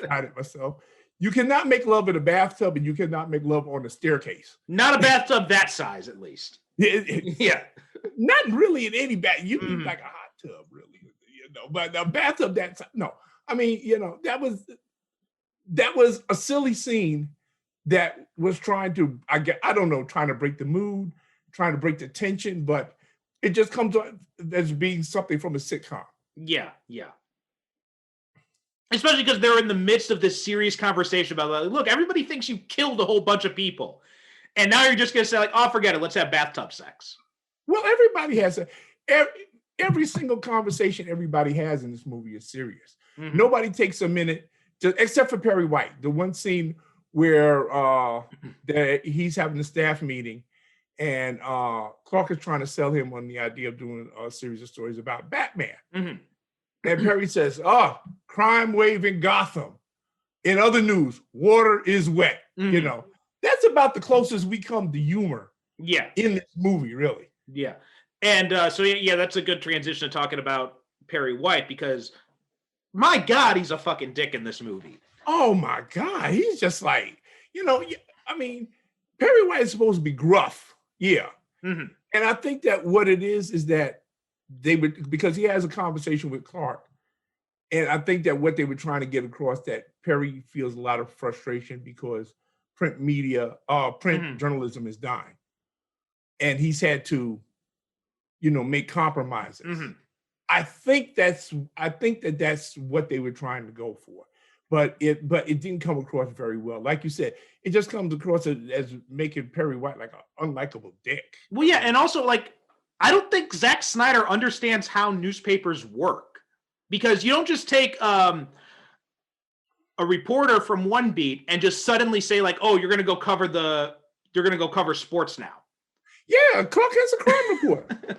tried it myself. You cannot make love in a bathtub and you cannot make love on a staircase. Not a bathtub that size, at least. Yeah. Not really in any bath. You need like a hot tub, really. But a bathtub that size, no. I mean, that was a silly scene that was trying to, trying to break the mood, trying to break the tension, but it just comes as being something from a sitcom. Yeah. Especially because they're in the midst of this serious conversation about, like, look, everybody thinks you killed a whole bunch of people. And now you're just going to say, like, oh, forget it. Let's have bathtub sex. Well, everybody has every single conversation everybody has in this movie is serious. Nobody takes a minute, except for Perry White. The one scene where he's having a staff meeting and Clark is trying to sell him on the idea of doing a series of stories about Batman. And Perry says, crime wave in Gotham. In other news, water is wet. That's about the closest we come to humor in this movie, really. Yeah. And so that's a good transition to talking about Perry White because, my God, he's a fucking dick in this movie. Oh, my God. He's just like, I mean, Perry White is supposed to be gruff. Yeah. And I think that what it is that because he has a conversation with Clark. And I think that what they were trying to get across that Perry feels a lot of frustration because print journalism is dying. And he's had to, make compromises. I think that's what they were trying to go for. But it didn't come across very well. Like you said, it just comes across as making Perry White like an unlikable dick. Well, yeah, and also like I don't think Zack Snyder understands how newspapers work because you don't just take a reporter from one beat and just suddenly say like, oh, you're going to go cover the you're going to go cover sports now. Yeah, Clark has a crime report.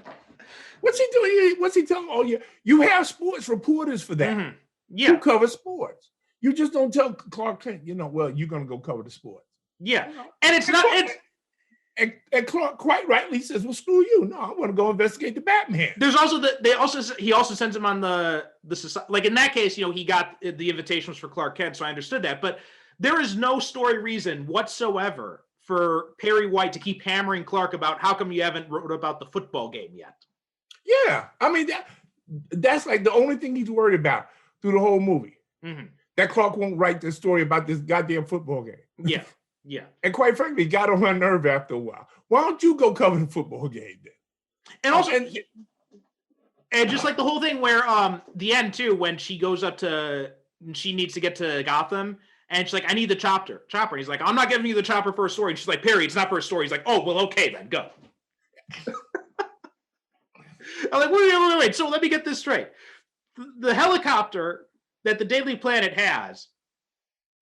What's he doing? What's he telling? Oh, yeah, you have sports reporters for that. Mm-hmm. Yeah. Who cover sports? You just don't tell Clark Kent, well, you're going to go cover the sports. Yeah. And it's not, and Clark quite rightly says, well, screw you. No, I want to go investigate the Batman. There's also he also sends him on the society. Like in that case, he got the invitation was for Clark Kent, so I understood that. But there is no story reason whatsoever for Perry White to keep hammering Clark about how come you haven't wrote about the football game yet. Yeah, I mean that's like the only thing he's worried about through the whole movie. Mm-hmm. That Clark won't write this story about this goddamn football game. Yeah, yeah. And quite frankly, it got on my nerve after a while. Why don't you go cover the football game then? And also, and just like the whole thing where the end too, when she goes up she needs to get to Gotham, and she's like, I need the chopper. And he's like, I'm not giving you the chopper for a story. And she's like, Perry, it's not for a story. He's like, oh, well, okay then, go. I'm like, wait. So let me get this straight. The helicopter that the Daily Planet has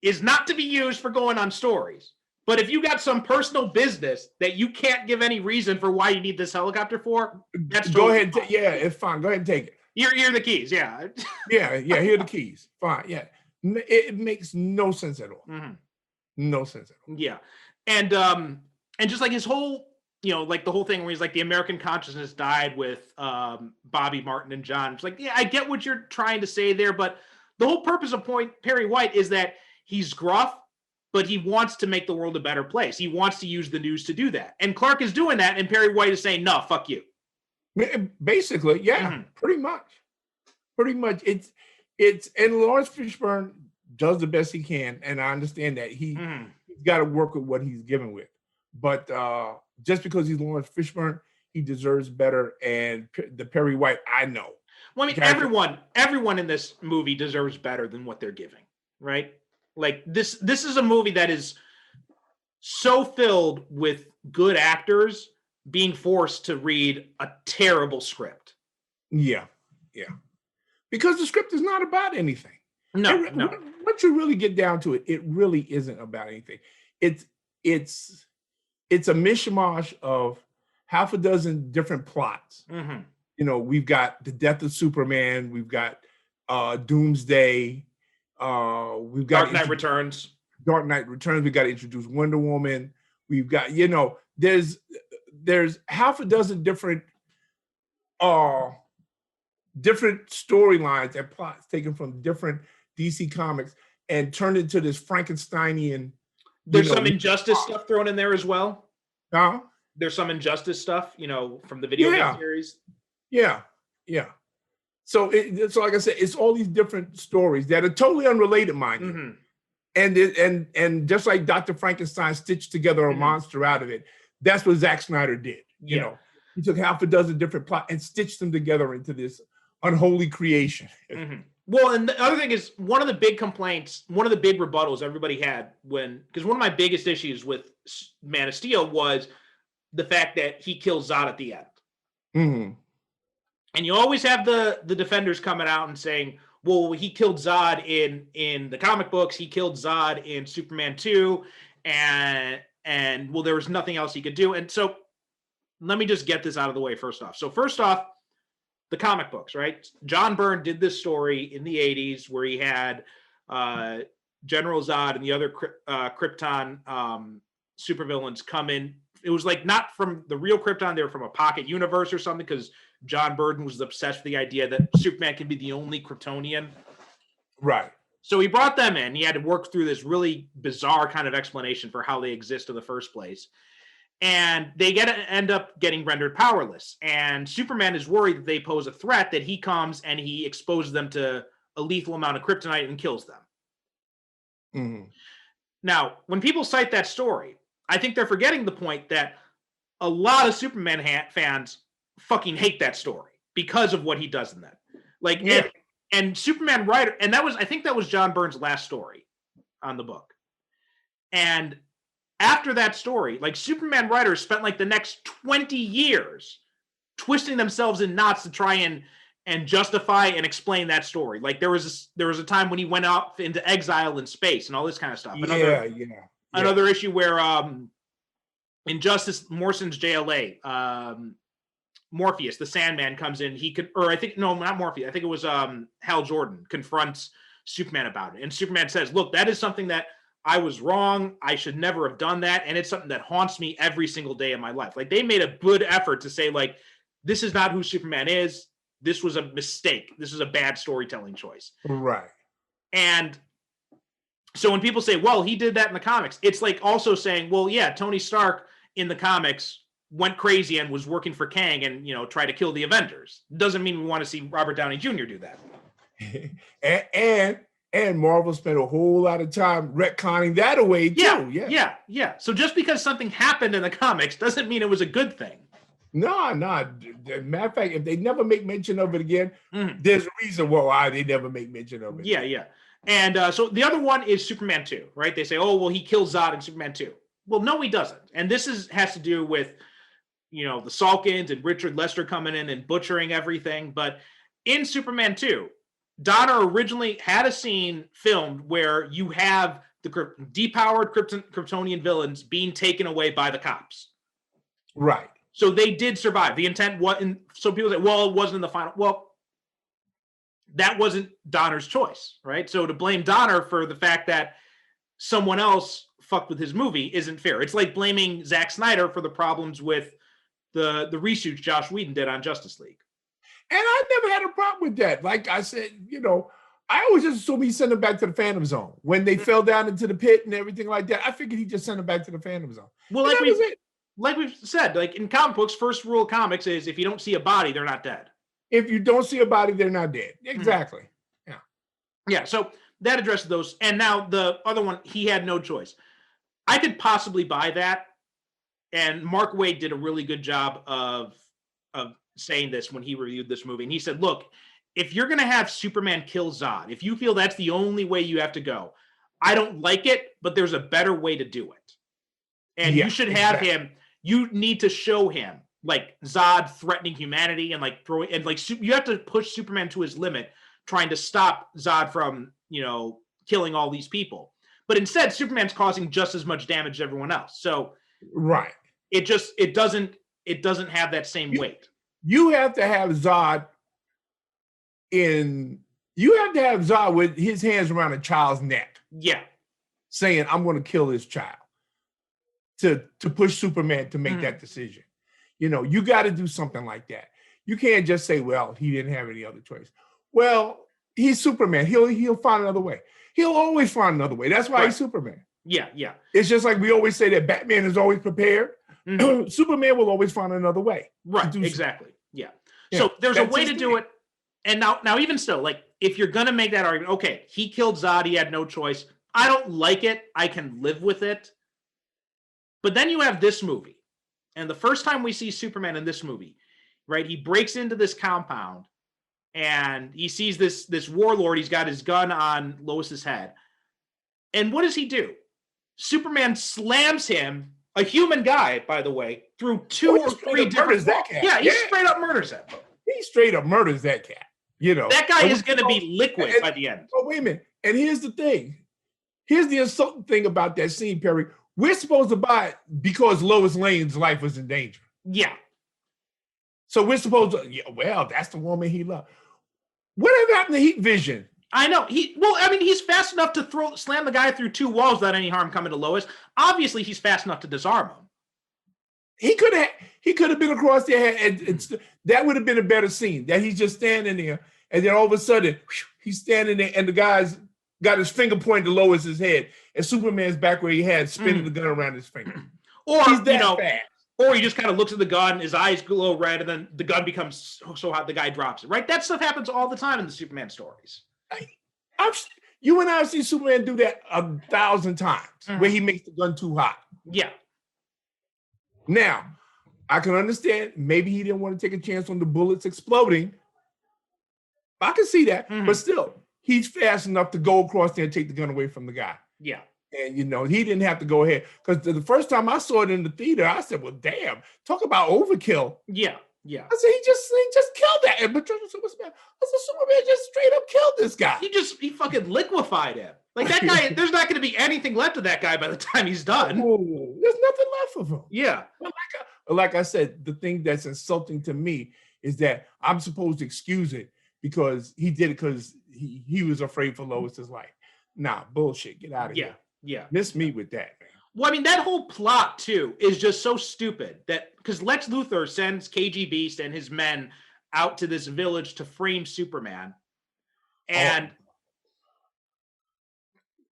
is not to be used for going on stories. But if you got some personal business that you can't give any reason for why you need this helicopter for, that's go ahead. Yeah, it's fine. Go ahead and take it. You're the keys. Yeah. yeah. Here are the keys. Fine. Yeah. It makes no sense at all. Mm-hmm. No sense at all. Yeah. And just like his whole, like the whole thing where he's like, the American consciousness died with Bobby Martin and John. It's like, yeah, I get what you're trying to say there, but the whole purpose of Perry White is that he's gruff, but he wants to make the world a better place. He wants to use the news to do that. And Clark is doing that, and Perry White is saying, no, fuck you. Basically, yeah, pretty much. It's and Lawrence Fishburne does the best he can, and I understand that he's got to work with what he's given with. But just because he's Lawrence Fishburne, he deserves better. And the Perry White, I know. Well, I mean, everyone in this movie deserves better than what they're giving, right? Like this is a movie that is so filled with good actors being forced to read a terrible script. Yeah. Because the script is not about anything. No. Once you really get down to it, it really isn't about anything. It's a mishmash of half a dozen different plots. Mm-hmm. We've got the death of Superman. We've got Doomsday. We've got Dark Knight Returns. We've got to introduce Wonder Woman. We've got, there's half a dozen different storylines and plots taken from different DC comics and turned into this Frankensteinian. There's some Injustice stuff thrown in there as well. Huh? There's some Injustice stuff, from the video game series. Yeah. So so like I said, it's all these different stories that are totally unrelated, mind you. Mm-hmm. And just like Dr. Frankenstein stitched together a monster out of it, that's what Zack Snyder did. You know, he took half a dozen different plots and stitched them together into this unholy creation. Mm-hmm. Well, and the other thing is one of the big complaints, one of the big rebuttals everybody had because one of my biggest issues with Man of Steel was the fact that he kills Zod at the end. Mm-hmm. And you always have the defenders coming out and saying, well, he killed Zod in the comic books. He killed Zod in Superman 2. And well, there was nothing else he could do. And so let me just get this out of the way first off. So first off, the comic books, right? John Byrne did this story in the 80s where he had General Zod and the other Krypton supervillains come in. It was like not from the real Krypton, they were from a pocket universe or something, because John Byrne was obsessed with the idea that Superman can be the only Kryptonian. Right. So he brought them in. He had to work through this really bizarre kind of explanation for how they exist in the first place. And they end up getting rendered powerless. And Superman is worried that they pose a threat, that he comes and he exposes them to a lethal amount of kryptonite and kills them. Mm-hmm. Now, when people cite that story, I think they're forgetting the point that a lot of Superman fans fucking hate that story because of what he does in that. Like, and Superman writer, and I think that was John Byrne's last story on the book. And after that story, like, Superman writers spent like the next 20 years twisting themselves in knots to try and justify and explain that story. Like there was a time when he went off into exile in space and all this kind of stuff. Another issue where in Justice Morrison's JLA, Morpheus, the Sandman, comes in. He could, or I think, no, not Morpheus. I think it was Hal Jordan confronts Superman about it. And Superman says, look, that is something that I was wrong. I should never have done that. And it's something that haunts me every single day of my life. Like, they made a good effort to say, like, this is not who Superman is. This was a mistake. This is a bad storytelling choice. Right. And so when people say, well, he did that in the comics, it's like also saying, well, yeah, Tony Stark in the comics went crazy and was working for Kang and, you know, tried to kill the Avengers. Doesn't mean we want to see Robert Downey Jr. do that. and Marvel spent a whole lot of time retconning that away too. Yeah. So just because something happened in the comics doesn't mean it was a good thing. No. Matter of fact, if they never make mention of it again, there's a reason why they never make mention of it. Yeah. And so the other one is Superman 2, right? They say, oh, well, he kills Zod in Superman 2. Well, no, he doesn't. And this has to do with, you know, the Salkins and Richard Lester coming in and butchering everything. But in Superman 2, Donner originally had a scene filmed where you have the depowered Kryptonian villains being taken away by the cops. Right. So they did survive. The intent wasn't, so people say, well, it wasn't in the final. Well, that wasn't Donner's choice, right? So to blame Donner for the fact that someone else fucked with his movie isn't fair. It's like blaming Zack Snyder for the problems with the reshoots Joss Whedon did on Justice League. And I never had a problem with that. Like I said, you know, I always just assumed he sent them back to the Phantom Zone. When they fell down into the pit and everything like that, I figured he just sent them back to the Phantom Zone. Well, like we've said, like in comic books, first rule of comics is if you don't see a body, they're not dead. If you don't see a body, they're not dead. Exactly. Yeah, so that addresses those. And now the other one, he had no choice. I could possibly buy that. And Mark Waid did a really good job of saying this when he reviewed this movie. And he said, look, if you're going to have Superman kill Zod, if you feel that's the only way you have to go, I don't like it, but there's a better way to do it. And you should have him, you need to show him like Zod threatening humanity and like throwing, and like you have to push Superman to his limit, trying to stop Zod from, you know, killing all these people. But instead, Superman's causing just as much damage as everyone else. So right. It doesn't have that same weight. You have to have Zod with his hands around a child's neck. Yeah. Saying, I'm going to kill this child. To push Superman to make that decision. You know, you got to do something like that. You can't just say, well, he didn't have any other choice. Well, he's Superman. He'll find another way. He'll always find another way. That's why he's Superman. Yeah. It's just like we always say that Batman is always prepared. Superman will always find another way. Right, exactly. Yeah. So there's a way to do it. And now even still, like, if you're going to make that argument, okay, he killed Zod, he had no choice. I don't like it. I can live with it. But then you have this movie. And the first time we see Superman in this movie, right, he breaks into this compound and he sees this warlord. He's got his gun on Lois's head. And what does he do? Superman slams him, a human guy, by the way, through two or three different... He straight up murders him. He straight up murders that cat. You know, that guy is going to be liquid by the end. Oh, wait a minute. And here's the thing. Here's the insulting thing about that scene, Perry. We're supposed to buy it because Lois Lane's life was in danger. Yeah. So we're supposed to, well, that's the woman he loved. Whatever happened to Heat Vision? I know. He's fast enough to slam the guy through two walls without any harm coming to Lois. Obviously, he's fast enough to disarm him. He could have been across their head, and that would have been a better scene. That he's just standing there, and then all of a sudden, he's standing there, and the guy's got his finger pointed to Lois's head, and Superman's back where he had, spinning the gun around his finger. Or he's that fast. Or he just kind of looks at the gun, his eyes glow red, and then the gun becomes so hot the guy drops it. Right? That stuff happens all the time in the Superman stories. You and I have seen Superman do that 1,000 times, where he makes the gun too hot. Yeah. Now, I can understand maybe he didn't want to take a chance on the bullets exploding. I can see that, but still, he's fast enough to go across there and take the gun away from the guy. Yeah. And, he didn't have to go ahead. Because the first time I saw it in the theater, I said, well, damn, talk about overkill. Yeah. I said, he just killed that. But I said, Superman just straight up killed this guy. He fucking liquefied him. Like that guy, there's not going to be anything left of that guy by the time he's done. Oh, there's nothing left of him. Yeah. But like I said, the thing that's insulting to me is that I'm supposed to excuse it because he did it because he was afraid for Lois's life. Nah, bullshit. Get out of here. Yeah. Miss me with that, man. Well, I mean, that whole plot, too, is just so stupid that because Lex Luthor sends KG Beast and his men out to this village to frame Superman. And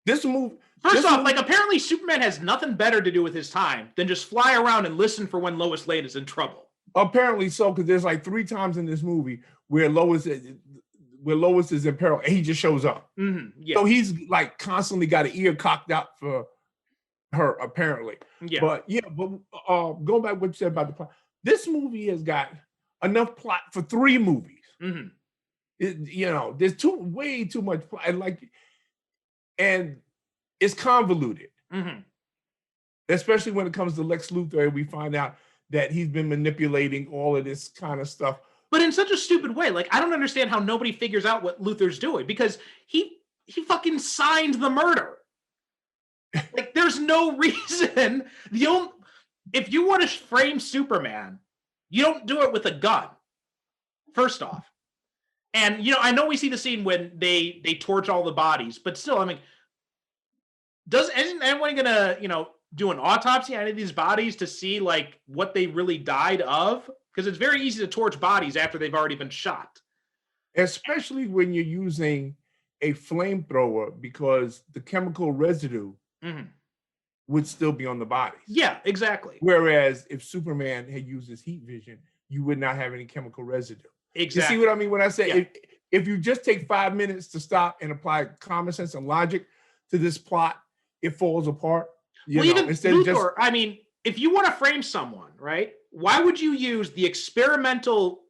this movie. First off, like apparently Superman has nothing better to do with his time than just fly around and listen for when Lois Lane is in trouble. Apparently so, because there's like 3 times in this movie where Lois is in peril and he just shows up. Mm-hmm, yeah. So he's like constantly got an ear cocked out for her, apparently. Yeah. But going back to what you said about the plot, this movie has got enough plot for 3 movies. Mm-hmm. There's way too much plot, and it's convoluted. Mm-hmm. Especially when it comes to Lex Luthor, and we find out that he's been manipulating all of this kind of stuff. But in such a stupid way. Like, I don't understand how nobody figures out what Luthor's doing because he fucking signed the murder. Like, there's no reason. If you want to frame Superman, you don't do it with a gun, first off. And, I know we see the scene when they torch all the bodies, but still, I mean, isn't anyone going to, do an autopsy on any of these bodies to see, like, what they really died of? Because it's very easy to torch bodies after they've already been shot. Especially when you're using a flamethrower because the chemical residue would still be on the bodies. Yeah, exactly. Whereas if Superman had used his heat vision, you would not have any chemical residue. Exactly. You see what I mean when I say if you just take 5 minutes to stop and apply common sense and logic to this plot, it falls apart. Even Luthor, I mean, if you want to frame someone, right? Why would you use the experimental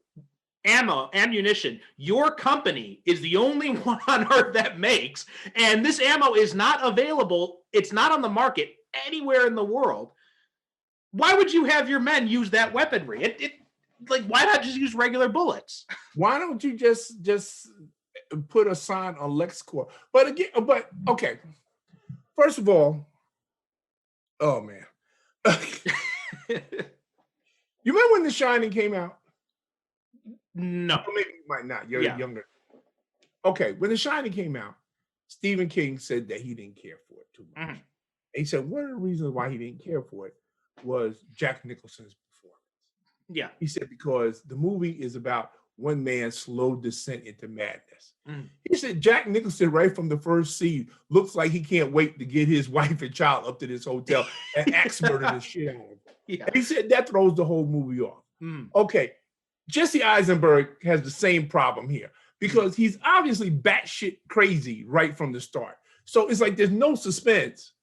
ammunition your company is the only one on Earth that makes, and this ammo is not available, it's not on the market anywhere in the world? Why would you have your men use that weaponry? Like, why not just use regular bullets? Why don't you just put a sign on LexCorp? But okay. First of all, oh man. You remember when The Shining came out? No. Or maybe you might not. You're younger. Okay, when The Shining came out, Stephen King said that he didn't care for it too much. Mm-hmm. He said one of the reasons why he didn't care for it was Jack Nicholson's performance. Yeah. He said because the movie is about one man's slow descent into madness. He said Jack Nicholson, right from the first scene, looks like he can't wait to get his wife and child up to this hotel and axe murder the shit out of him. Yeah. And he said that throws the whole movie off. Mm. Okay, Jesse Eisenberg has the same problem here because he's obviously batshit crazy right from the start. So it's like there's no suspense.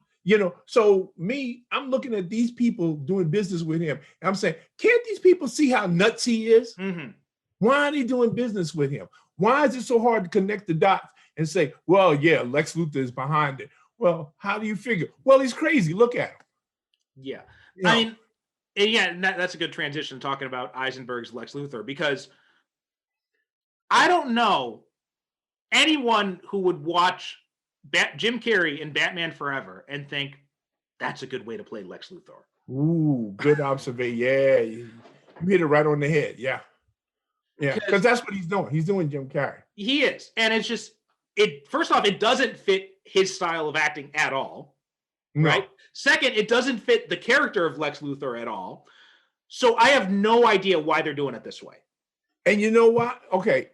So I'm looking at these people doing business with him, and I'm saying, can't these people see how nuts he is? Mm-hmm. Why are they doing business with him? Why is it so hard to connect the dots and say, well, yeah, Lex Luthor is behind it? Well, how do you figure? Well, he's crazy. Look at him. Yeah. I mean, that's a good transition talking about Eisenberg's Lex Luthor, because I don't know anyone who would watch Jim Carrey in Batman Forever and think that's a good way to play Lex Luthor. Ooh, good observation. Yeah, you hit it right on the head. Yeah. Yeah, because that's what he's doing. He's doing Jim Carrey. He is. And it's just, first off, it doesn't fit his style of acting at all. No. Right? Second, it doesn't fit the character of Lex Luthor at all. So I have no idea why they're doing it this way. And you know what? Okay,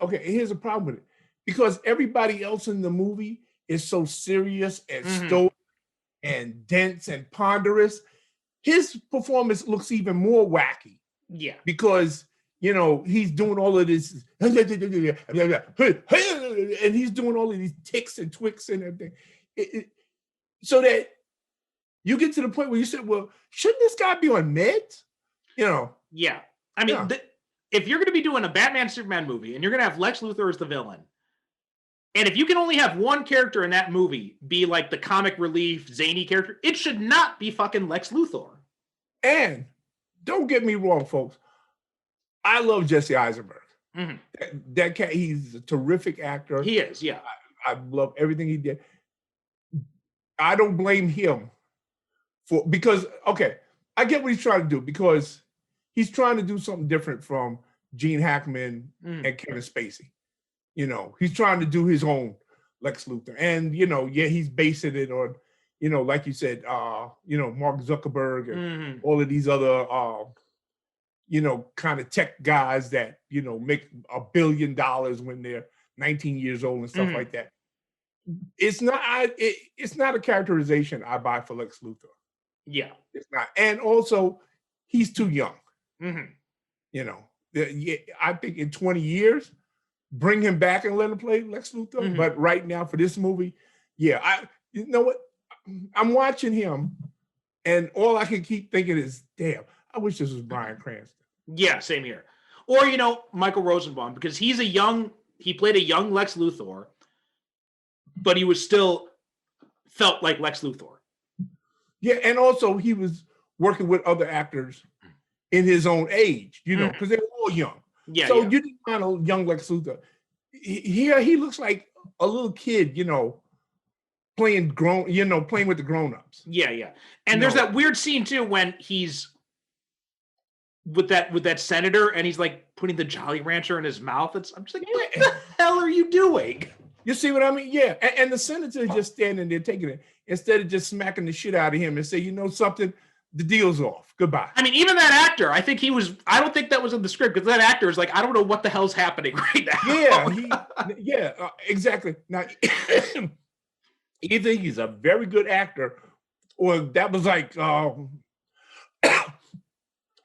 here's a problem with it. Because everybody else in the movie is so serious and stoic and dense and ponderous, his performance looks even more wacky. Yeah. Because he's doing all of this, and he's doing all of these ticks and twicks and everything. So that you get to the point where you said, well, shouldn't this guy be on meds? Yeah. I mean, if you're going to be doing a Batman Superman movie and you're going to have Lex Luthor as the villain, and if you can only have one character in that movie be like the comic relief, zany character, it should not be fucking Lex Luthor. And don't get me wrong, folks. I love Jesse Eisenberg. Mm-hmm. That cat, he's a terrific actor. He is, yeah. I love everything he did. I don't blame him because okay, I get what he's trying to do because he's trying to do something different from Gene Hackman and Kevin Spacey. You know, he's trying to do his own Lex Luthor, and you know, yeah, he's basing it on, you know, like you said, you know, Mark Zuckerberg and all of these other, you know, kind of tech guys that you know make $1 billion when they're 19 years old and stuff like that. It's not. It's not a characterization I buy for Lex Luthor. Yeah, it's not. And also, he's too young. You know, yeah, I think in 20 years, bring him back and let him play Lex Luthor. But right now, for this movie, yeah, you know what? I'm watching him, and all I can keep thinking is, damn, I wish this was Bryan Cranston. Yeah, same here. Or, you know, Michael Rosenbaum, because he played a young Lex Luthor, but he was still felt like Lex Luthor. Yeah, and also he was working with other actors in his own age, you know, because they were all young. Yeah. So you didn't find a young Lex Luthor. Here he looks like a little kid, you know, playing with the grown-ups. Yeah. And there's that weird scene too when he's with that senator and he's like putting the Jolly Rancher in his mouth. I'm just like, what the hell are you doing? You see what I mean? Yeah. And the senator is just standing there taking it instead of just smacking the shit out of him and say, you know something, the deal's off. Goodbye. I mean, even that actor, I don't think that was in the script because that actor is like, I don't know what the hell's happening right now. Yeah, exactly. Now, either he's a very good actor or that was like a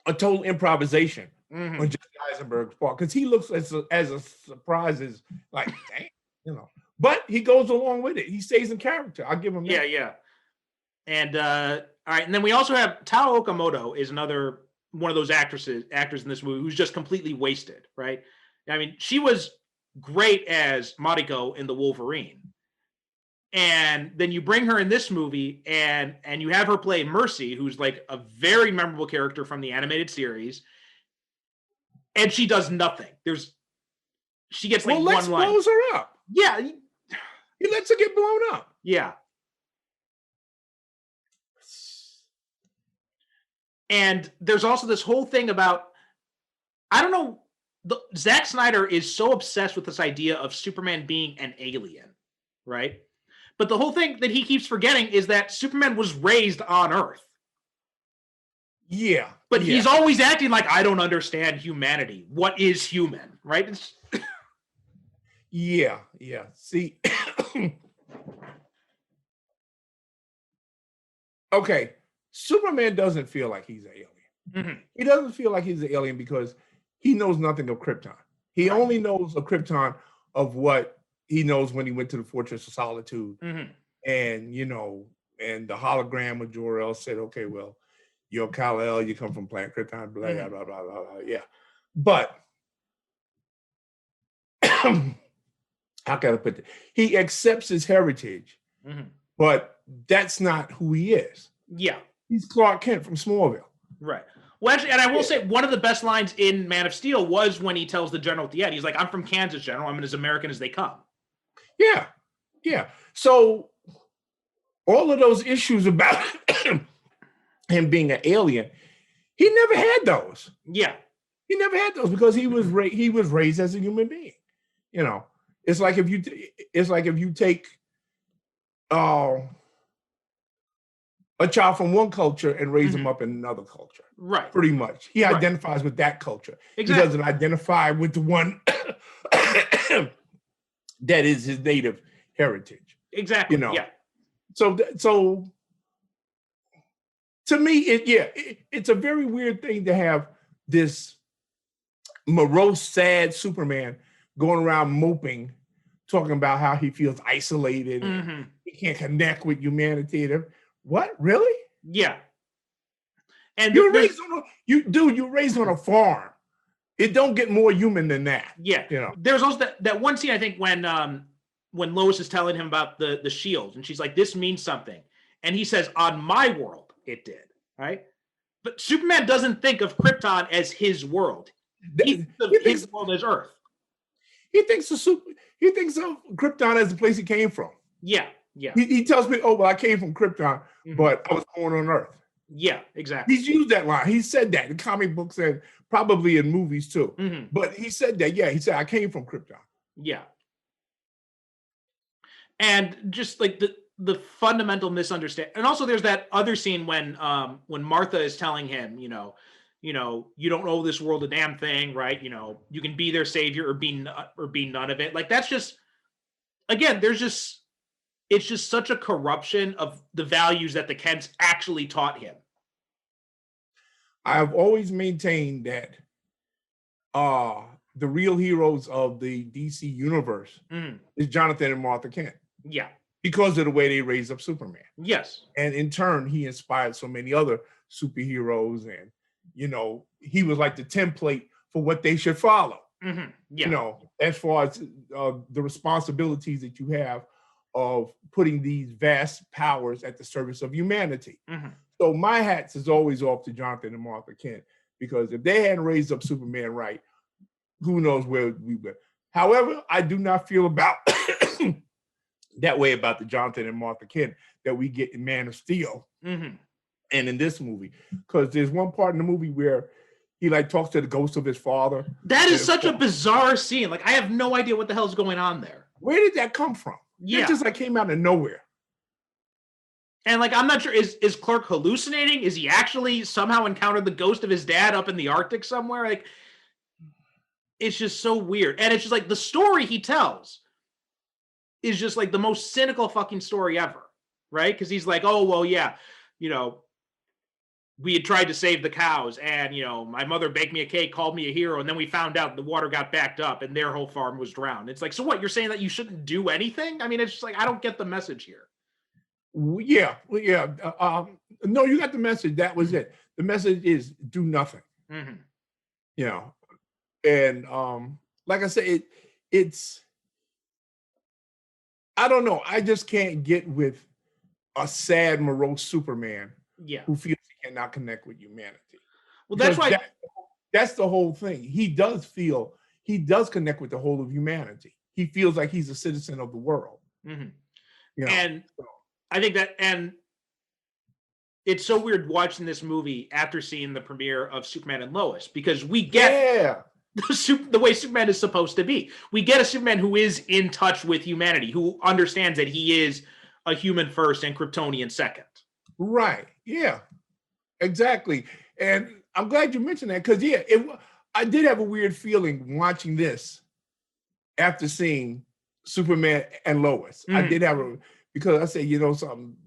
total improvisation on Jesse Eisenberg's part because he looks as a surprise as like, dang, you know. But he goes along with it. He stays in character. I'll give him that. Yeah. And all right, and then we also have Tao Okamoto is another one of those actors in this movie who's just completely wasted, right? I mean, she was great as Mariko in The Wolverine. And then you bring her in this movie and you have her play Mercy, who's like a very memorable character from the animated series. And she does nothing. She gets like Lex one line. Blows her up. Yeah. He lets her get blown up. Yeah. And there's also this whole thing about, I don't know, Zack Snyder is so obsessed with this idea of Superman being an alien, right? But the whole thing that he keeps forgetting is that Superman was raised on Earth. Yeah. But he's always acting like, I don't understand humanity. What is human, right? Yeah. See, okay, Superman doesn't feel like he's an alien. He doesn't feel like he's an alien because he knows nothing of Krypton. He only knows of Krypton of what he knows when he went to the Fortress of Solitude. And, you know, and the hologram of Jor-El said, okay, well, you're Kal-El, you come from planet Krypton, blah, blah, blah, blah, blah, blah. Yeah. But how can I put it? He accepts his heritage, but that's not who he is. Yeah. He's Clark Kent from Smallville. Right. Well, actually, and I will say one of the best lines in Man of Steel was when he tells the general at the end, he's like, I'm from Kansas, General. I'm as American as they come. Yeah. So all of those issues about him being an alien, he never had those. Yeah. He never had those because he was raised as a human being. You know, it's like if you take a child from one culture and raise him up in another culture. Right. Pretty much. He identifies with that culture. Exactly. He doesn't identify with the one that is his native heritage. Exactly. You know. Yeah. So to me, it's a very weird thing to have this morose, sad Superman going around moping, talking about how he feels isolated, and he can't connect with humanity. What? Really? Yeah. And you're raised on a farm. It don't get more human than that. Yeah. You know. There's also that one scene, I think, when Lois is telling him about the shield, and she's like, this means something. And he says, on my world, it did. Right? But Superman doesn't think of Krypton as his world. He thinks his world as Earth. He thinks of Krypton as the place he came from. Yeah. Yeah. He tells me, "Oh, well, I came from Krypton, Mhm. but I was born on Earth." Yeah, exactly. He's used that line. He said that in comic books and probably in movies too. Mhm. But he said that, yeah, he said, "I came from Krypton." Yeah. And just like the fundamental misunderstanding. And also there's that other scene when Martha is telling him, you don't owe this world a damn thing, right? You can be their savior or be none of it. Like that's just, again, it's just such a corruption of the values that the Kents actually taught him. I've always maintained that the real heroes of the DC universe Mhm. is Jonathan and Martha Kent Yeah. because of the way they raised up Superman. Yes. And in turn, he inspired so many other superheroes. And, he was like the template for what they should follow, Mhm. Yeah. as far as the responsibilities that you have of putting these vast powers at the service of humanity. Mhm. So my hats is always off to Jonathan and Martha Kent, because if they hadn't raised up Superman right, who knows where we would. However, I do not feel about that way about the Jonathan and Martha Kent that we get in Man of Steel Mhm. and in this movie, because there's one part in the movie where he like talks to the ghost of his father. That is And such a bizarre scene. Like I have no idea what the hell's going on there. where did that come from? Yeah. It just like came out of nowhere. And like I'm not sure, is Clark hallucinating? Is he actually somehow encountered the ghost of his dad up in the Arctic somewhere? Like it's just so weird. And it's just like the story he tells is just like the most cynical fucking story ever. Right? Because he's like, oh well, yeah, we had tried to save the cows, and my mother baked me a cake, called me a hero, and then we found out the water got backed up and their whole farm was drowned. It's like, so what? You're saying that you shouldn't do anything? I mean, it's just like I don't get the message here. Yeah. No, you got the message. That was it. The message is do nothing. Mm-hmm. And like I said, it's I don't know. I just can't get with a sad, morose Superman Yeah. who feels he cannot connect with humanity. Well, that's Because why. that's the whole thing. He does connect with the whole of humanity. He feels like he's a citizen of the world. Mhm. You know? And I think that, and it's so weird watching this movie after seeing the premiere of Superman and Lois, because we get the way Superman is supposed to be. We get a Superman who is in touch with humanity, who understands that he is a human first and Kryptonian second. Right. Yeah. Exactly. And I'm glad you mentioned that, because I did have a weird feeling watching this after seeing Superman and Lois. I did have because I said, something.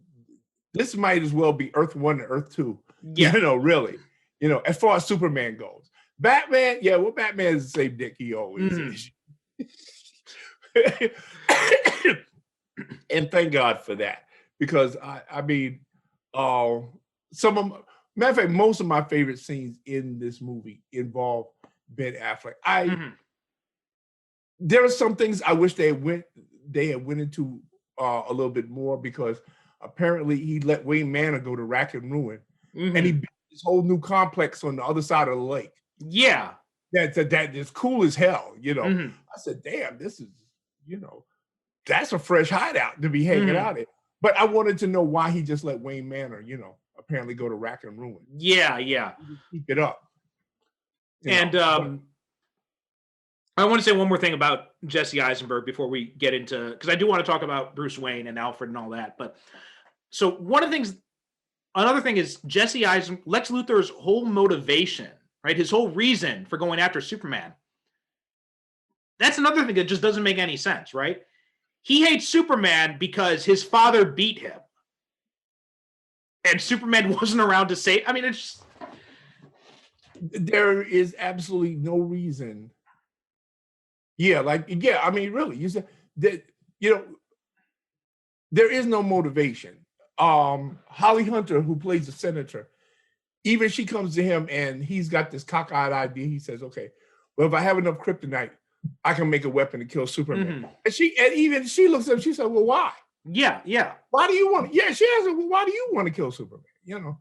This might as well be Earth 1 and Earth 2. Yeah. Really. As far as Superman goes. Batman, Batman is the same dick he always is. And thank God for that. Because matter of fact, most of my favorite scenes in this movie involve Ben Affleck. There are some things I wish they had went into a little bit more, because apparently he let Wayne Manor go to rack and ruin, and he built this whole new complex on the other side of the lake. Yeah, that is cool as hell. I said, damn, this is that's a fresh hideout to be hanging out in. But I wanted to know why he just let Wayne Manor, apparently go to rack and ruin. Yeah. Keep it up. I want to say one more thing about Jesse Eisenberg before we get into, because I do want to talk about Bruce Wayne and Alfred and all that. But so another thing is Lex Luthor's whole motivation, right? His whole reason for going after Superman. That's another thing that just doesn't make any sense, right? He hates Superman because his father beat him, and Superman wasn't around to save. I mean, it's just... There is absolutely no reason. I mean, really, you said that, there is no motivation. Holly Hunter, who plays the senator, even she comes to him and he's got this cockeyed idea. He says, okay, well, if I have enough kryptonite, I can make a weapon to kill Superman. And even she looks at him, she said, well, why? Yeah. Why do you want? Yeah, she asked him, well, why do you want to kill Superman?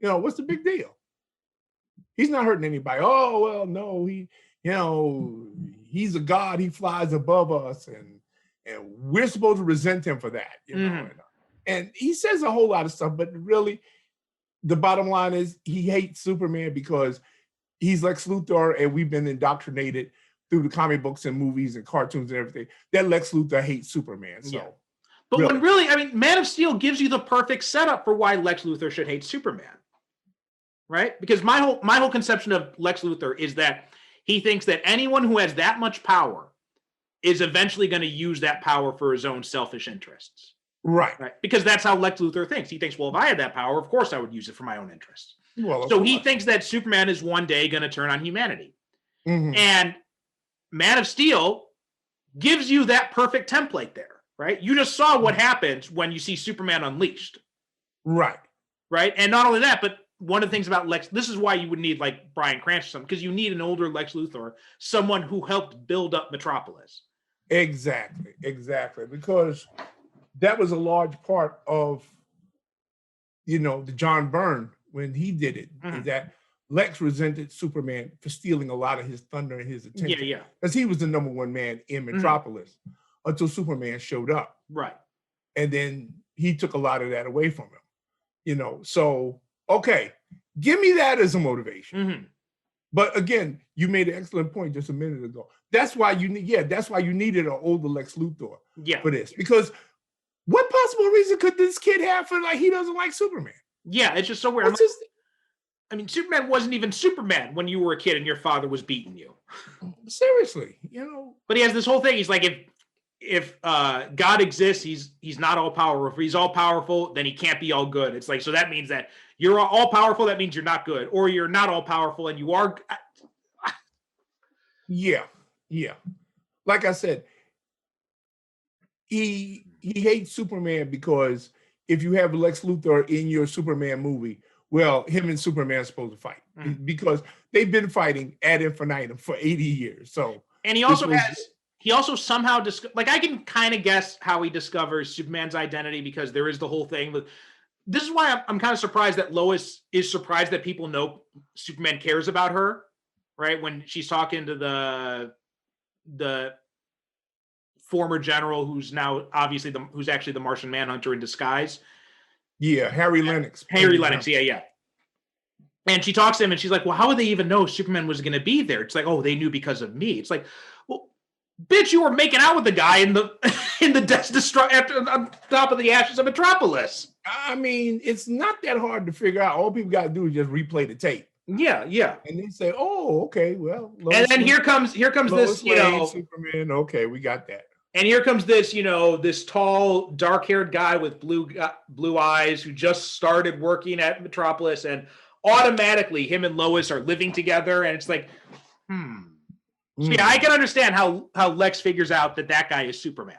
What's the big deal? He's not hurting anybody. Oh, well, no, he's a god. He flies above us, and and we're supposed to resent him for that, you know. And he says a whole lot of stuff, but really, the bottom line is he hates Superman because he's Lex Luthor, and we've been indoctrinated through the comic books and movies and cartoons and everything that Lex Luthor hates Superman. So, but when really, I mean, Man of Steel gives you the perfect setup for why Lex Luthor should hate Superman, right? Because my whole conception of Lex Luthor is that he thinks that anyone who has that much power is eventually going to use that power for his own selfish interests. Right. Because that's how Lex Luthor thinks. He thinks, well, if I had that power, of course I would use it for my own interests. Well, so he thinks that Superman is one day going to turn on humanity. And Man of Steel gives you that perfect template there, right? You just saw what happens when you see Superman Unleashed. Right. Right. And not only that, but one of the things about Lex, this is why you would need like Bryan Cranston or something, because you need an older Lex Luthor, someone who helped build up Metropolis. Exactly. Because that was a large part of, you know, the John Byrne when he did it, is that Lex resented Superman for stealing a lot of his thunder and his attention. Yeah. Because he was the number one man in Metropolis until Superman showed up. Right. And then he took a lot of that away from him. You know, so, okay, give me that as a motivation. But again, you made an excellent point just a minute ago. That's why you need, that's why you needed an older Lex Luthor for this. Because what possible reason could this kid have for like he doesn't like Superman? Yeah, it's just so weird. I mean, Superman wasn't even Superman when you were a kid and your father was beating you. Seriously, you know. But he has this whole thing. He's like, if God exists, he's not all powerful. If he's all powerful, then he can't be all good. It's like, so that means that you're all powerful. That means you're not good, or you're not all powerful and you are. Yeah. Like I said, he hates Superman because if you have Lex Luthor in your Superman movie, well, him and Superman are supposed to fight because they've been fighting ad infinitum for 80 years. So, and he also somehow like I can kind of guess how he discovers Superman's identity because there is the whole thing. But this is why I'm kind of surprised that Lois is surprised that people know Superman cares about her, right? When she's talking to the former general who's now obviously who's actually the Martian Manhunter in disguise. Yeah, Harry Lennox. Yeah. And she talks to him and she's like, well, how would they even know Superman was going to be there? It's like, oh, they knew because of me. It's like, well, bitch, you were making out with the guy in the Death on top of the ashes of Metropolis. I mean, it's not that hard to figure out. All people got to do is just replay the tape. Yeah. And then say, oh, okay, well. And then here comes this, you know. Superman, okay, we got that. And here comes this, you know, this tall, dark-haired guy with blue eyes who just started working at Metropolis, and automatically him and Lois are living together, and it's like, So yeah, I can understand how Lex figures out that guy is Superman.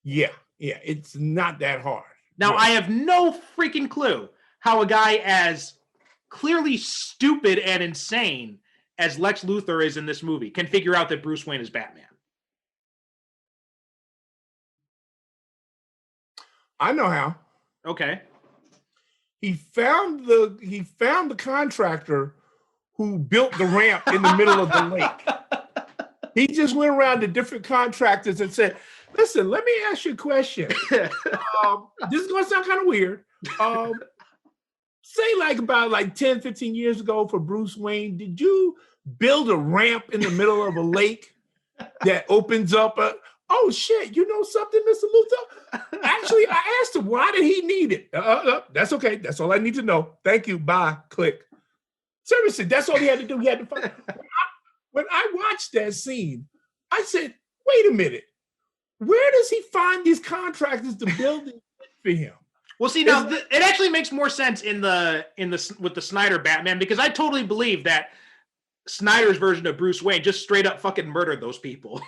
Yeah, it's not that hard. Now, I have no freaking clue how a guy as clearly stupid and insane as Lex Luthor is in this movie can figure out that Bruce Wayne is Batman. I know how. Okay. He found the contractor who built the ramp in the middle of the lake. He just went around to different contractors and said, listen, let me ask you a question. This is going to sound kind of weird. Say like about 10, 15 years ago for Bruce Wayne, did you build a ramp in the middle of a lake that opens up oh shit, you know something, Mr. Luthor? Actually, I asked him, why did he need it? That's okay. That's all I need to know. Thank you. Bye. Click. Seriously, that's all he had to do. He had to find. When I watched that scene, I said, wait a minute. Where does he find these contractors to build it for him? Well, see, now it actually makes more sense with the Snyder Batman, because I totally believe that Snyder's version of Bruce Wayne just straight up fucking murdered those people.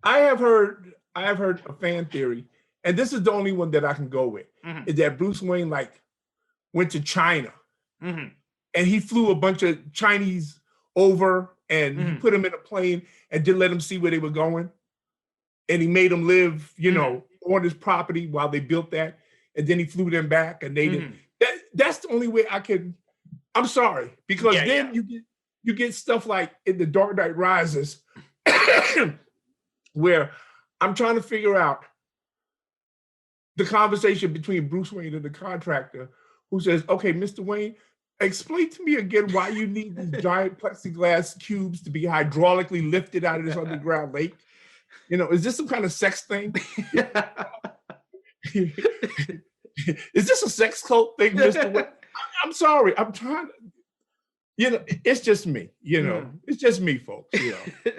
I have heard a fan theory, and this is the only one that I can go with, is that Bruce Wayne went to China and he flew a bunch of Chinese over and he put them in a plane and didn't let them see where they were going. And he made them live, on his property while they built that. And then he flew them back and they didn't. That's the only way I can. I'm sorry, because you get stuff like in The Dark Knight Rises where I'm trying to figure out the conversation between Bruce Wayne and the contractor who says, okay, Mr. Wayne, explain to me again why you need these giant plexiglass cubes to be hydraulically lifted out of this underground lake. Is this some kind of sex thing? Is this a sex cult thing, Mr. Wayne? I'm sorry. I'm trying to, it's just me, it's just me, folks.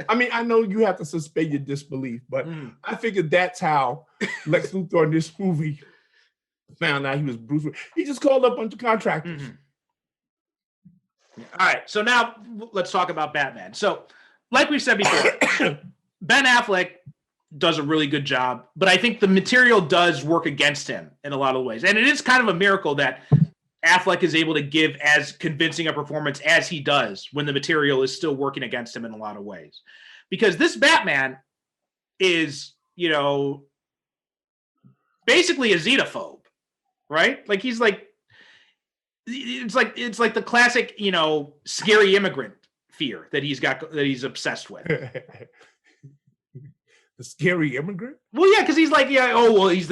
I mean, I know you have to suspend your disbelief, but I figured that's how Lex Luthor in this movie found out he was Bruce Wayne. He just called up a bunch of contractors. All right, so now let's talk about Batman. So, like we said before, Ben Affleck does a really good job, but I think the material does work against him in a lot of ways. And it is kind of a miracle that Affleck is able to give as convincing a performance as he does when the material is still working against him in a lot of ways. Because this Batman is, basically a xenophobe, right? Like he's like, it's like the classic, scary immigrant fear that he's obsessed with. The scary immigrant? Well, yeah, because he's like, he's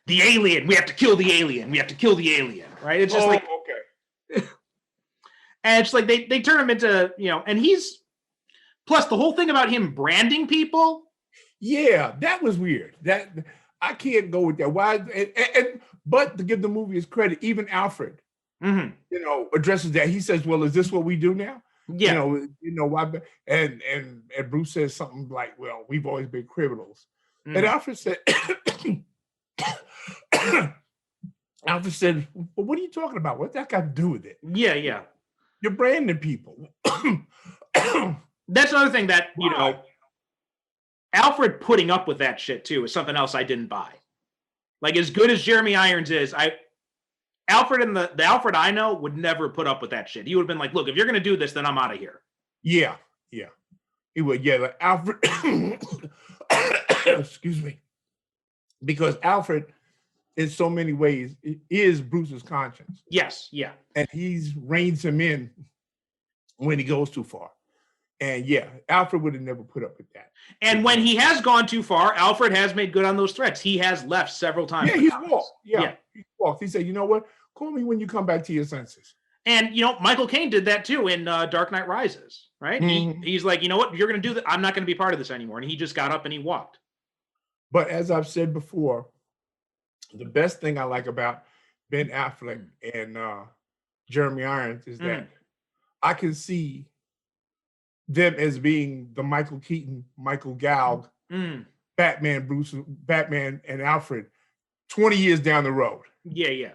the alien. We have to kill the alien. We have to kill the alien, right? It's just okay. And it's like they turn him into, and he's, plus the whole thing about him branding people. Yeah, that was weird. That I can't go with that. Why? But to give the movie its credit, even Alfred, addresses that. He says, "Well, is this what we do now?" Yeah. Why? And Bruce says something like, "Well, we've always been criminals." And Alfred said, "Alfred said, well, what are you talking about? What's that got to do with it?" Yeah. You're branding people. That's another thing that Alfred putting up with that shit too is something else I didn't buy. Like, as good as Jeremy Irons is, Alfred and the Alfred I know would never put up with that shit. He would have been like, look, if you're going to do this, then I'm out of here. Yeah. He would, like Alfred, excuse me, because Alfred, in so many ways, is Bruce's conscience. Yes, yeah. And he reins him in when he goes too far. And yeah, Alfred would have never put up with that. And when he has gone too far, Alfred has made good on those threats. He has left several times. Yeah, he's walked. Yeah, he walked. He said, you know what? Call me when you come back to your senses. And, Michael Caine did that too in Dark Knight Rises, right? He's like, you know what? You're going to do that. I'm not going to be part of this anymore. And he just got up and he walked. But as I've said before, the best thing I like about Ben Affleck and Jeremy Irons is that I can see them as being the Michael Keaton, Michael Galg, Batman and Alfred 20 years down the road. Yeah.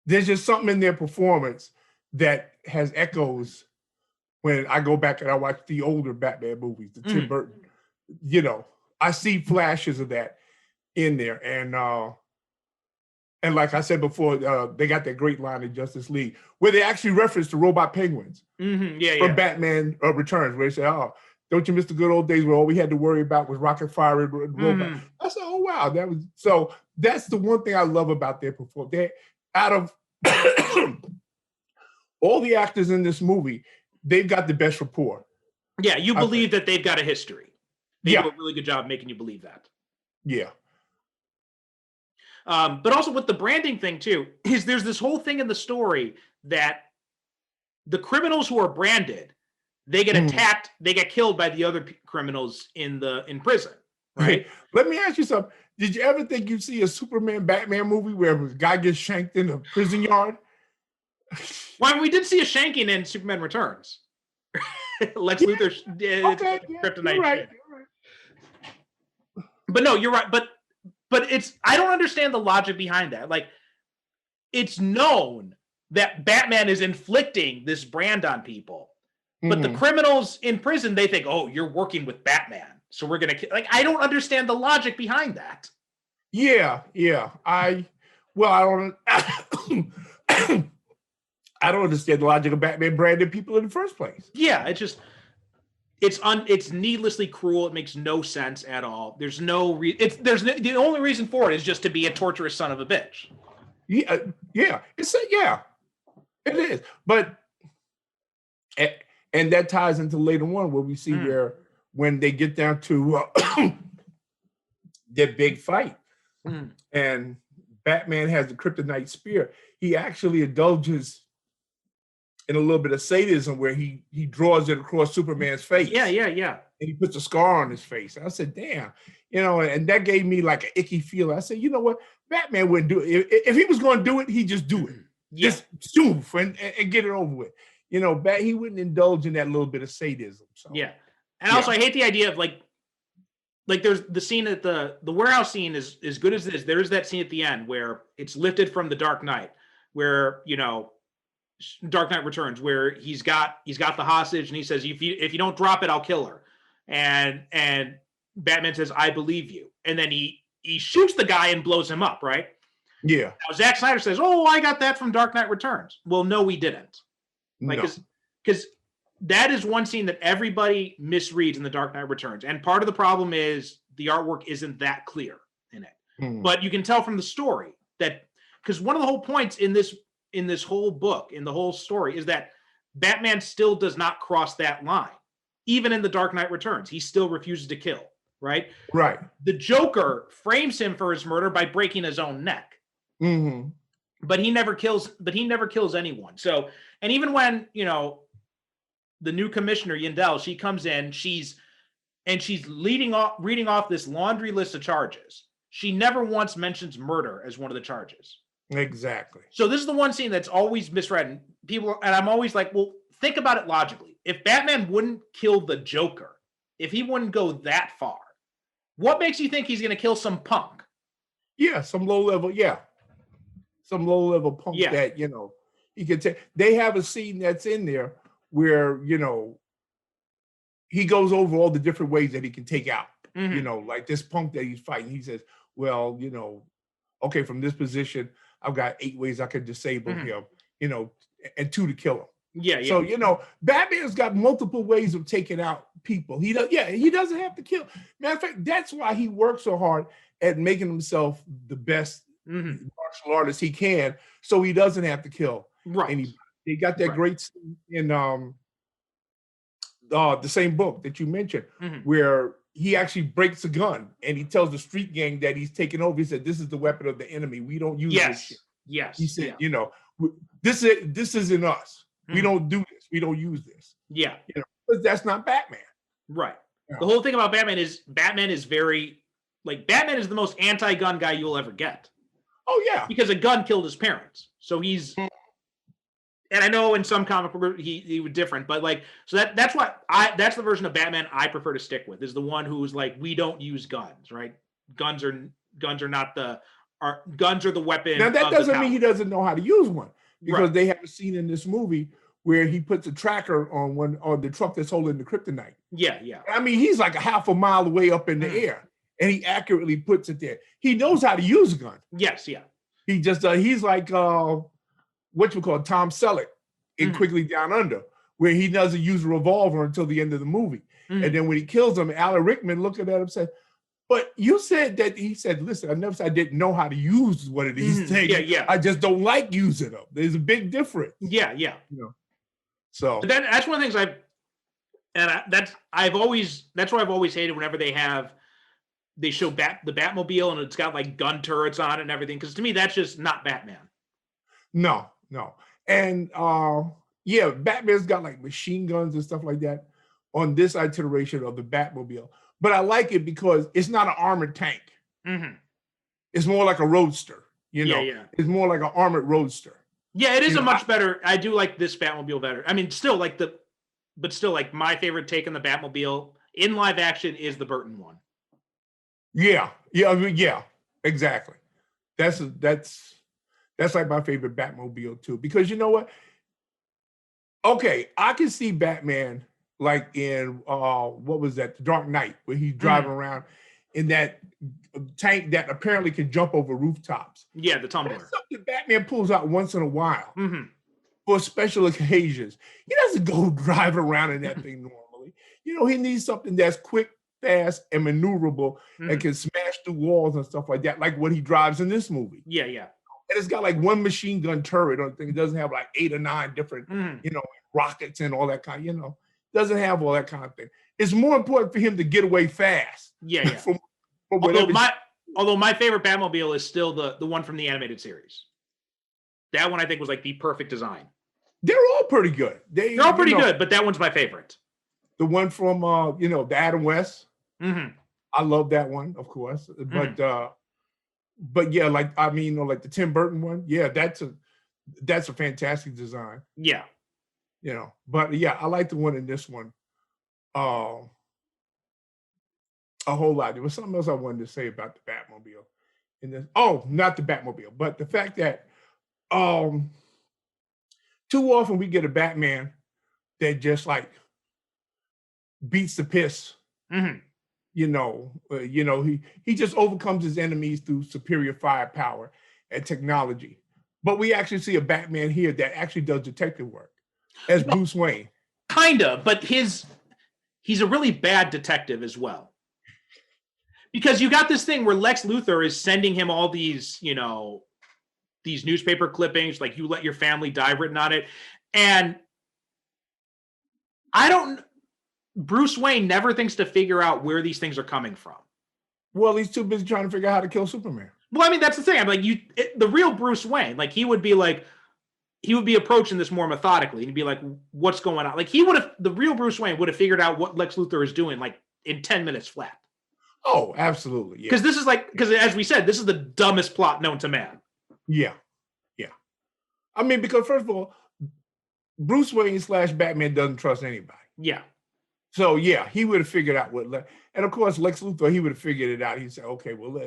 There's just something in their performance that has echoes when I go back and I watch the older Batman movies, the Tim Burton. I see flashes of that in there. And like I said before, they got that great line in Justice League where they actually reference the robot penguins from Batman Returns, where they say, "Oh, don't you miss the good old days where all we had to worry about was rocket fire and robot?" I said, "Oh wow, that was so." That's the one thing I love about their performance. They, out of all the actors in this movie, they've got the best rapport. Yeah, you believe that they've got a history. They do a really good job making you believe that. Yeah. But also with the branding thing too, is there's this whole thing in the story that the criminals who are branded, they get attacked, they get killed by the other criminals in prison, right? Let me ask you something. Did you ever think you'd see a Superman Batman movie where a guy gets shanked in a prison yard? Well, we did see a shanking in Superman Returns. Lex Luthor's kryptonite shit. But no, you're right. But I don't understand the logic behind that. Like, it's known that Batman is inflicting this brand on people, but the criminals in prison, they think, oh, you're working with Batman, so we're gonna I don't understand the logic behind that. Yeah. I don't I don't understand the logic of Batman branding people in the first place. Yeah, it's needlessly cruel. It makes no sense at all. There's no the only reason for it is just to be a torturous son of a bitch. Yeah. It is. But and that ties into later on where we see where when they get down to their big fight, and Batman has the kryptonite spear, he actually indulges in a little bit of sadism where he draws it across Superman's face. Yeah. And he puts a scar on his face. I said, damn, and that gave me like an icky feeling. I said, you know what? Batman wouldn't do it. If he was going to do it, he'd just do it. Yeah. Just stoof and get it over with. He wouldn't indulge in that little bit of sadism. So. Yeah. And also, I hate the idea of like there's the scene at the warehouse scene is as good as this. There is that scene at the end where it's lifted from the Dark Knight, where, Dark Knight Returns, where he's got the hostage and he says, if you don't drop it, I'll kill her. And Batman says, I believe you. And then he shoots the guy and blows him up, right? Yeah. Now, Zack Snyder says, oh, I got that from Dark Knight Returns. Well, no, we didn't. Because that is one scene that everybody misreads in The Dark Knight Returns. And part of the problem is the artwork isn't that clear in it. But you can tell from the story that, because one of the whole points in this whole book, in the whole story, is that Batman still does not cross that line. Even in The Dark Knight Returns, he still refuses to kill, right? Right. The Joker frames him for his murder by breaking his own neck. But he never kills anyone. So, and even when, the new commissioner, Yindel, she comes in, she's reading off this laundry list of charges. She never once mentions murder as one of the charges. Exactly. So this is the one scene that's always misread. And I'm always like, well, think about it logically. If Batman wouldn't kill the Joker, if he wouldn't go that far, what makes you think he's going to kill some punk? Yeah, some low level punk that, he can take. They have a scene that's in there where, he goes over all the different ways that he can take out, like this punk that he's fighting. He says, well, okay, from this position, I've got 8 ways I can disable him, and 2 to kill him. Yeah. So, Batman's got multiple ways of taking out people. He doesn't have to kill. Matter of fact, that's why he works so hard at making himself the best martial artist he can, so he doesn't have to kill. Right. And he got that great scene in the same book that you mentioned, where he actually breaks a gun and he tells the street gang that he's taking over. He said, "This is the weapon of the enemy. We don't use this shit." Yes. He said, this isn't us. We don't do this. We don't use this. Yeah. But that's not Batman. Right. The whole thing about Batman is Batman is the most anti-gun guy you'll ever get. Oh yeah. Because a gun killed his parents. So he's, and I know in some comic book he was different, but that's the version of Batman I prefer to stick with, is the one who's like, we don't use guns, right? Guns are not guns are the weapon. Now that doesn't mean he doesn't know how to use one, because they have a scene in this movie where he puts a tracker on the truck that's holding the kryptonite. Yeah. I mean, he's like a half a mile away up in the air, and he accurately puts it there. He knows how to use a gun. Yes, yeah. He just he's like Tom Selleck in Quickly Down Under, where he doesn't use a revolver until the end of the movie. And then when he kills him, Alan Rickman looking at him said, "But you said that." He said, "Listen, I never said I didn't know how to use one of these things. Yeah. I just don't like using them. There's a big difference." Yeah. So but that's one of the things that's why I've always hated whenever they show the Batmobile and it's got like gun turrets on it and everything, because to me that's just not Batman. No. And Batman's got like machine guns and stuff like that on this iteration of the Batmobile. But I like it because it's not an armored tank. It's more like a roadster. It's more like an armored roadster. Yeah, it is much better. I do like this Batmobile better. I mean, still my favorite take on the Batmobile in live action is the Burton one. Yeah, exactly. That's like my favorite Batmobile too, because you know what? Okay, I can see Batman like in what was that? The Dark Knight, where he's driving around in that tank that apparently can jump over rooftops. Yeah, the tumbler. That's something Batman pulls out once in a while for special occasions. He doesn't go drive around in that thing normally. He needs something that's quick, fast, and maneuverable and can smash through walls and stuff like that, like what he drives in this movie. Yeah. And it's got like one machine gun turret on the thing. It doesn't have like 8 or 9 different, rockets and all that kind, doesn't have all that kind of thing. it's more important for him to get away fast. Yeah, yeah. from although whatever. my favorite Batmobile is still the one from the animated series. That one I think was like the perfect design. They're all pretty good. They're all pretty good, but that one's my favorite. The one from the Adam West. Mm-hmm. I love that one, of course. But yeah, like like the Tim Burton one. Yeah, that's a fantastic design. Yeah. But yeah, I like the one in this one. A whole lot. There was something else I wanted to say about the Batmobile. In this, not the Batmobile, but the fact that too often we get a Batman that just like beats the piss. Mm-hmm. He just overcomes his enemies through superior firepower and technology. But we actually see a Batman here that actually does detective work as Bruce Wayne. Kind of, but he's a really bad detective as well. Because you got this thing where Lex Luthor is sending him all these, these newspaper clippings, like "you let your family die" written on it. And Bruce Wayne never thinks to figure out where these things are coming from. Well, he's too busy trying to figure out how to kill Superman. Well, I mean, that's the thing. I'm like, the real Bruce Wayne, like he would be approaching this more methodically. And he'd be like, what's going on? Like the real Bruce Wayne would have figured out what Lex Luthor is doing like in 10 minutes flat. Oh, absolutely. Yeah. Because as we said, this is the dumbest plot known to man. Yeah. Yeah. I mean, because first of all, Bruce Wayne / Batman doesn't trust anybody. Yeah. So yeah, he would have figured out and of course, Lex Luthor, he would have figured it out. He said, okay, well,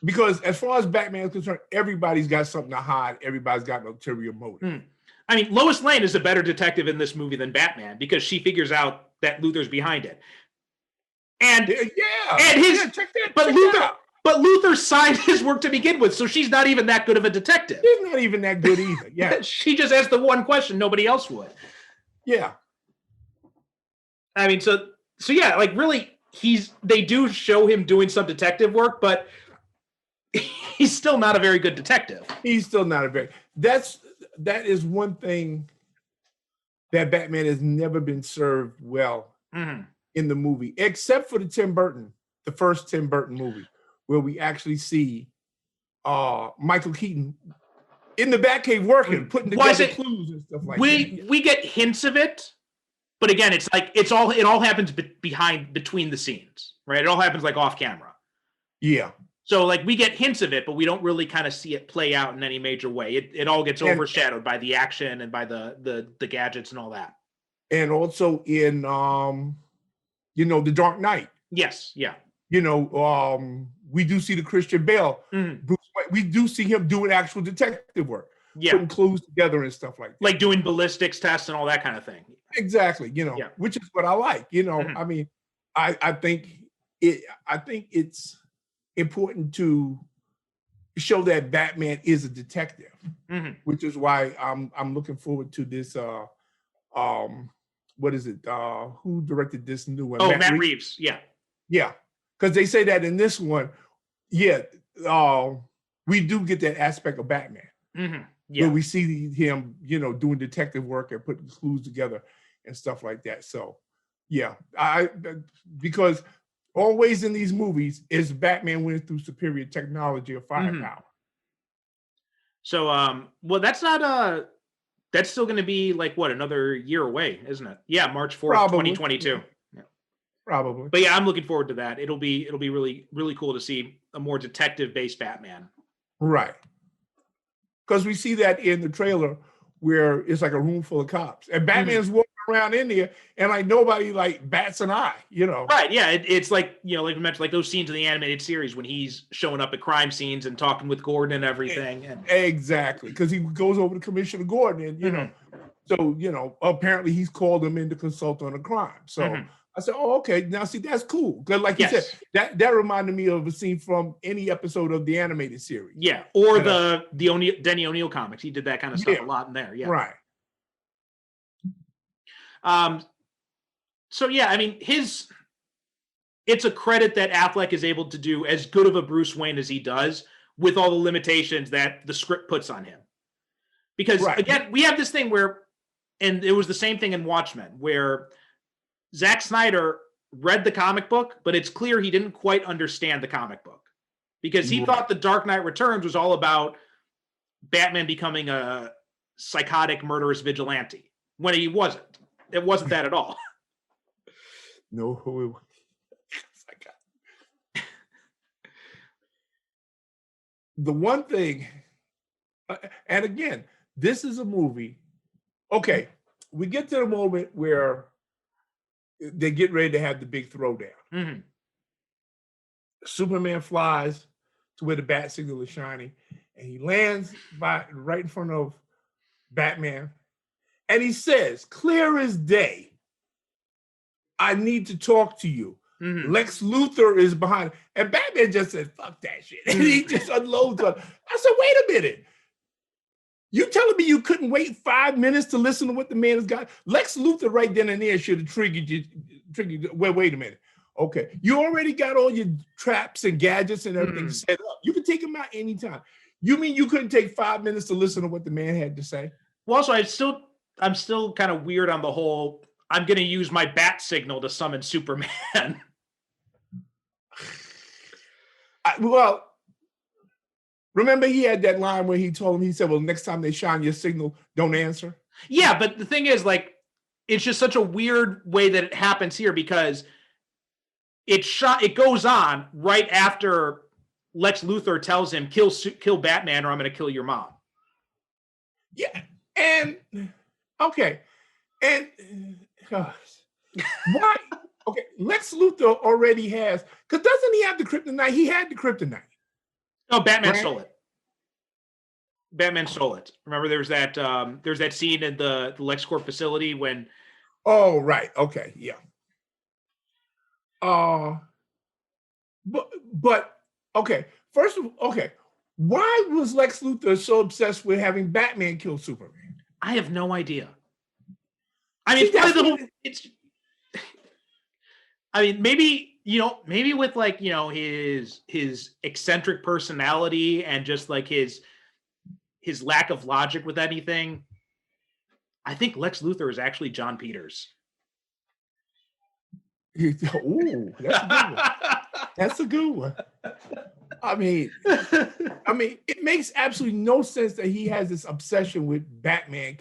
because as far as Batman is concerned, everybody's got something to hide. Everybody's got an ulterior motive. I mean, Lois Lane is a better detective in this movie than Batman because she figures out that Luthor's behind it. And but Luthor signed his work to begin with, so she's not even that good of a detective. She's not even that good either. Yeah. She just asked the one question nobody else would. Yeah. I mean, so yeah, like really, they do show him doing some detective work, but he's still not a very good detective. He's still not a very. That is one thing that Batman has never been served well in the movie, except for the first Tim Burton movie, where we actually see Michael Keaton in the Batcave working, putting together clues and stuff like that. We get hints of it. But again, it's like it all happens between the scenes, right? It all happens like off camera. Yeah. So like we get hints of it, but we don't really kind of see it play out in any major way. It all gets overshadowed by the action and by the gadgets and all that. And also in The Dark Knight. Yes. Yeah. We do see the Christian Bale. Bruce Wayne, we do see him doing actual detective work. Yeah. Putting clues together and stuff like that. Like doing ballistics tests and all that kind of thing. Exactly. Which is what I like. I mean, I think it's important to show that Batman is a detective, which is why I'm looking forward to this. What is it? Who directed this new one? Oh, Matt Reeves. Yeah. Yeah. Because they say that in this one, we do get that aspect of Batman. Yeah. Where we see him, doing detective work and putting clues together and stuff like that. So, yeah, because always in these movies is Batman winning through superior technology or firepower. So, well, that's that's still going to be like another year away, isn't it? Yeah, March 4th, Probably. 2022. Yeah. Probably. But yeah, I'm looking forward to that. It'll be really, really cool to see a more detective-based Batman. Right. Because we see that in the trailer where it's like a room full of cops and Batman's walking around in there and like nobody like bats an eye, Right. Yeah. It's like, like we mentioned, like those scenes in the animated series when he's showing up at crime scenes and talking with Gordon and everything. Exactly. Because he goes over to Commissioner Gordon and, so, apparently he's called him in to consult on a crime. So I said, oh, okay. Now, see, that's cool. Because like you said, that reminded me of a scene from any episode of the animated series. Yeah. Or the Denny O'Neil comics. He did that kind of stuff a lot in there. Yeah. Right. So, yeah, I mean, it's a credit that Affleck is able to do as good of a Bruce Wayne as he does with all the limitations that the script puts on him. Because, again, we have this thing where, and it was the same thing in Watchmen, where Zack Snyder read the comic book, but it's clear he didn't quite understand the comic book because he thought The Dark Knight Returns was all about Batman becoming a psychotic, murderous vigilante when he wasn't. It wasn't that at all. No, who? The one thing, and again, this is a movie. Okay, we get to the moment where they get ready to have the big throwdown. Mm-hmm. Superman flies to where the bat signal is shining, and he lands right in front of Batman, and he says, clear as day, I need to talk to you. Mm-hmm. Lex Luthor is behind, and Batman just said, fuck that shit. And he just unloads on. I said, wait a minute. You telling me you couldn't wait 5 minutes to listen to what the man has got? Lex Luthor right then and there should have triggered you. Wait a minute. Okay. You already got all your traps and gadgets and everything set up. You can take them out anytime. You mean you couldn't take 5 minutes to listen to what the man had to say? Well, also, I'm still kind of weird on the whole, I'm going to use my bat signal to summon Superman. Well, remember he had that line where he told him, he said, well, next time they shine your signal, don't answer. Yeah, but the thing is, like, it's just such a weird way that it happens here because it goes on right after Lex Luthor tells him, kill Batman or I'm going to kill your mom. Yeah. And, okay. And, gosh, why? Okay, Lex Luthor already has, because doesn't he have the kryptonite? He had the kryptonite. No, Batman stole it. Batman stole it. Remember, there's that scene in the LexCorp facility when. Oh, right. Okay. Yeah. But okay. First of all, okay. Why was Lex Luthor so obsessed with having Batman kill Superman? I have no idea. I mean, maybe with like, his eccentric personality and just like his lack of logic with anything. I think Lex Luthor is actually John Peters. Ooh, that's a good one. That's a good one. I mean, it makes absolutely no sense that he has this obsession with Batman.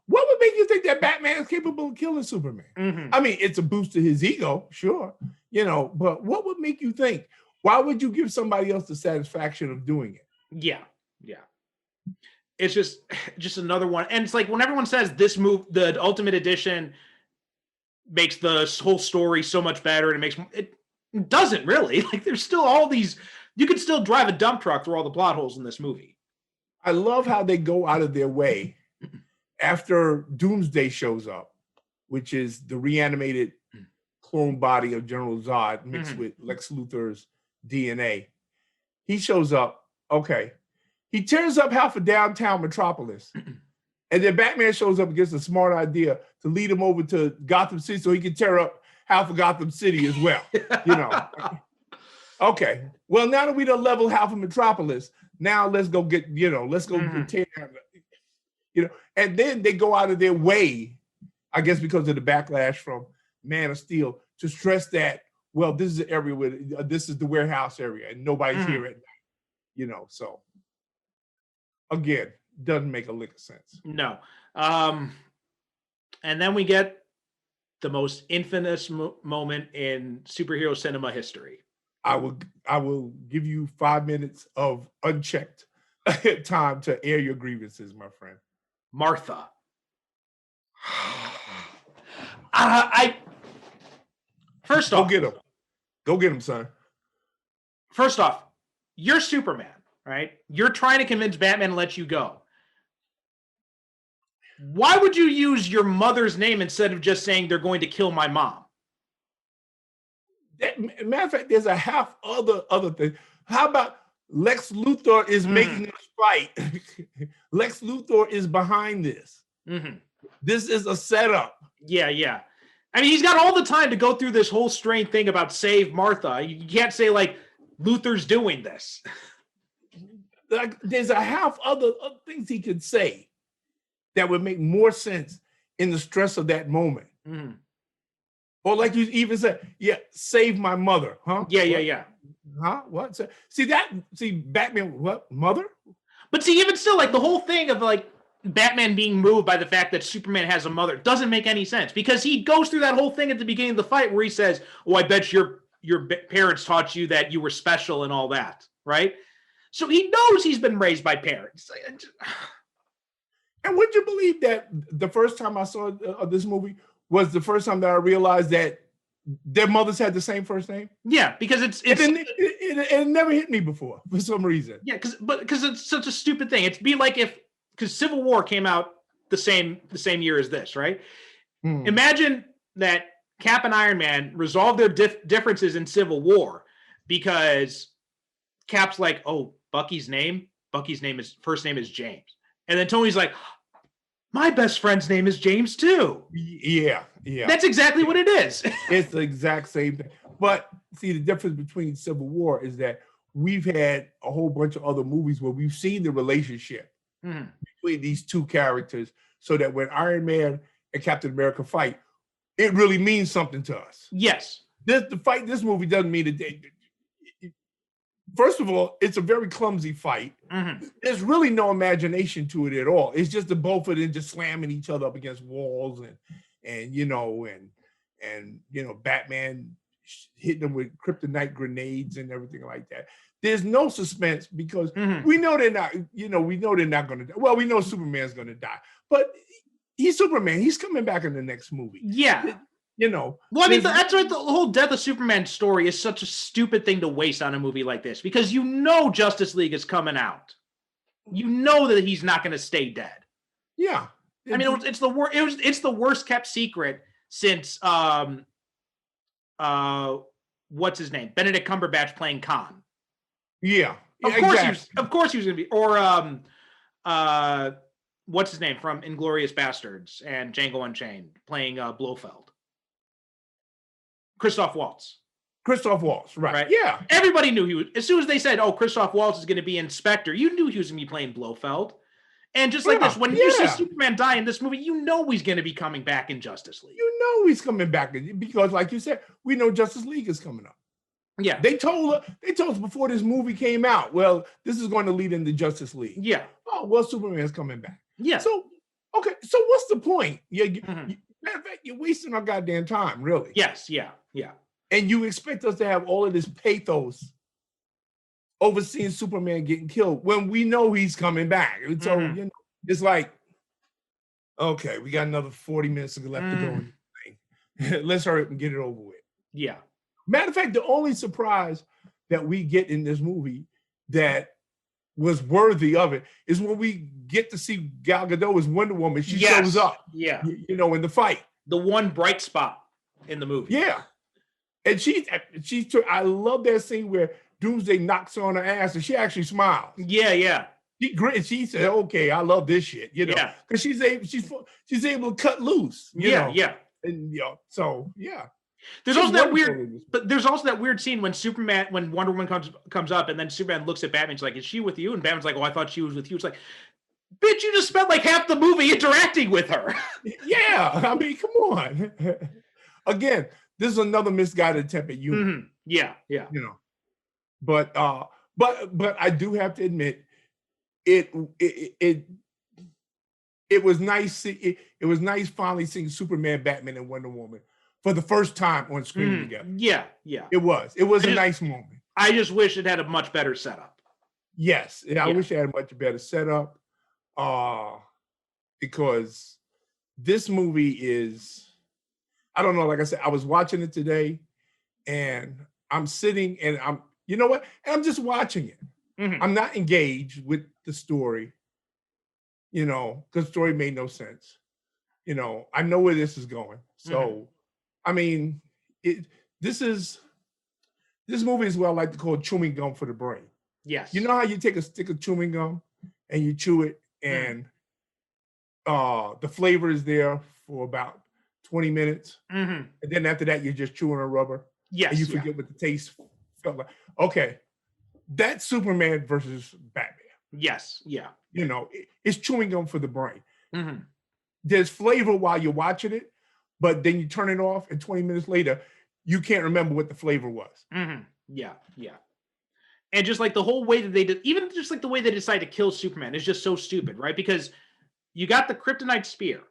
What would make you think that Batman is capable of killing Superman? Mm-hmm. I mean, it's a boost to his ego, sure, but what would make you think? Why would you give somebody else the satisfaction of doing it? Yeah. It's just another one. And it's like when everyone says the Ultimate Edition makes the whole story so much better, and it doesn't really. Like there's still all these, you could still drive a dump truck through all the plot holes in this movie. I love how they go out of their way after Doomsday shows up, which is the reanimated clone body of General Zod mixed with Lex Luthor's DNA. He shows up, okay. He tears up half of downtown Metropolis. And then Batman shows up and gets a smart idea to lead him over to Gotham City so he can tear up half of Gotham City as well. Okay. Well, now that we done level half of Metropolis, now let's go get, let's go tear down, and then they go out of their way, I guess because of the backlash from Man of Steel, to stress that, well, this is the area where this is the warehouse area and nobody's here at night, so again, doesn't make a lick of sense. No. And then we get the most infamous moment in superhero cinema history. I will give you 5 minutes of unchecked time to air your grievances, my friend. Martha. First off, Go get him, son. First off, you're Superman, right? You're trying to convince Batman to let you go. Why would you use your mother's name instead of just saying they're going to kill my mom? Matter of fact, there's a half other thing. How about Lex Luthor is making us fight? Lex Luthor is behind this. This is a setup. Yeah. I mean, he's got all the time to go through this whole strange thing about save Martha. You can't say like Luthor's doing this. Like, there's a half other things he could say that would make more sense in the stress of that moment. Or like you even said, yeah, save my mother, huh? Yeah, yeah, What? yeah. Huh? What? See Batman, what? Mother? But see, even still, like the whole thing of like Batman being moved by the fact that Superman has a mother doesn't make any sense because he goes through that whole thing at the beginning of the fight where he says, "Oh, I bet your parents taught you that you were special and all that," right? So he knows he's been raised by parents. And would you believe that the first time I saw this movie was the first time that I realized that their mothers had the same first name? Yeah, because it never hit me before for some reason. Yeah, because it's such a stupid thing. It'd be like because Civil War came out the same year as this, right? Imagine that Cap and Iron Man resolve their differences in Civil War because Cap's like, "Oh, Bucky's first name is James," and then Tony's like, "My best friend's name is James too." Yeah. That's exactly what it is. It's the exact same thing. But see, the difference between Civil War is that we've had a whole bunch of other movies where we've seen the relationship between these two characters, so that when Iron Man and Captain America fight, it really means something to us. Yes. This movie doesn't mean that. First of all, it's a very clumsy fight. There's really no imagination to it at all. It's just the both of them just slamming each other up against walls and Batman hitting them with kryptonite grenades and everything like that. There's no suspense because we know they're not going to die. Well, we know Superman's going to die, but he's Superman. He's coming back in the next movie. Yeah. Well, I mean, that's right. The whole death of Superman story is such a stupid thing to waste on a movie like this because Justice League is coming out. You know that he's not going to stay dead. Yeah. I mean, it's the worst kept secret since what's his name? Benedict Cumberbatch playing Khan. Yeah. Of course he was going to be, or what's his name from Inglourious Bastards and Django Unchained playing Blofeld. Christoph Waltz, right? Yeah. Everybody knew he was. As soon as they said, "Oh, Christoph Waltz is going to be Inspector," you knew he was going to be playing Blofeld. And just like this, when you see Superman die in this movie, you know he's going to be coming back in Justice League. You know he's coming back because, like you said, we know Justice League is coming up. Yeah, they told us before this movie came out. Well, this is going to lead into Justice League. Yeah. Oh, well, Superman's coming back. Yeah. So, okay. So, what's the point? Matter of fact, you're wasting our goddamn time, really. Yes. Yeah. And you expect us to have all of this pathos overseeing Superman getting killed when we know he's coming back. So, it's like, okay, we got another 40 minutes left to go. Let's hurry up and get it over with. Yeah. Matter of fact, the only surprise that we get in this movie that was worthy of it is when we get to see Gal Gadot as Wonder Woman. She shows up, in the fight. The one bright spot in the movie. Yeah. And I love that scene where Doomsday knocks her on her ass and she actually smiles. Yeah. She said, "Okay, I love this shit," because she's able to cut loose. Yeah. And so yeah. There's also that weird scene when Wonder Woman comes up and then Superman looks at Batman. He's like, "Is she with you?" And Batman's like, "Oh, I thought she was with you." It's like, bitch, you just spent like half the movie interacting with her. Yeah, I mean, come on. Again, this is another misguided attempt at humor. Yeah. But I do have to admit, it was nice. It was nice finally seeing Superman, Batman, and Wonder Woman for the first time on screen together. Yeah. It was a nice moment. I just wish it had a much better setup. Yes, I wish it had a much better setup. Because this movie is, I don't know, like I said, I was watching it today and I'm sitting and I'm just watching it. I'm not engaged with the story, because the story made no sense. I know where this is going. So, I mean, this movie is what I like to call chewing gum for the brain. Yes. You know how you take a stick of chewing gum and you chew it and the flavor is there for about 20 minutes. And then after that, you're just chewing a rubber. Yes. And you forget what the taste felt like. Okay. That's Superman versus Batman. Yes. Yeah. It's chewing gum for the brain. There's flavor while you're watching it, but then you turn it off, and 20 minutes later, you can't remember what the flavor was. Yeah. And just like the whole way that they did, even just like the way they decided to kill Superman is just so stupid, right? Because you got the kryptonite spear.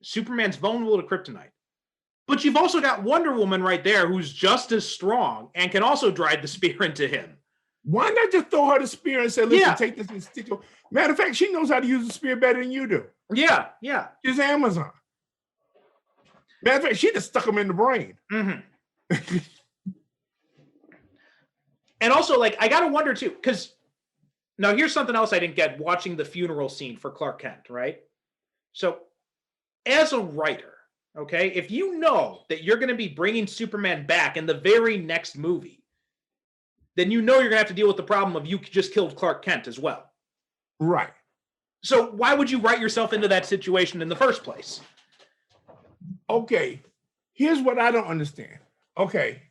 Superman's vulnerable to kryptonite. But you've also got Wonder Woman right there who's just as strong and can also drive the spear into him. Why not just throw her the spear and say, listen, Yeah. take this and stick it? Matter of fact, she knows how to use the spear better than you do. Yeah. She's Amazon. Matter of fact, she just stuck him in the brain. And also, like, I gotta wonder too, because now here's something else I didn't get watching the funeral scene for Clark Kent, right? So, as a writer, okay, if you know that you're going to be bringing Superman back in the very next movie, then you know you're going to have to deal with the problem of you just killed Clark Kent as well. Right. So why would you write yourself into that situation in the first place? Okay, here's what I don't understand. Okay,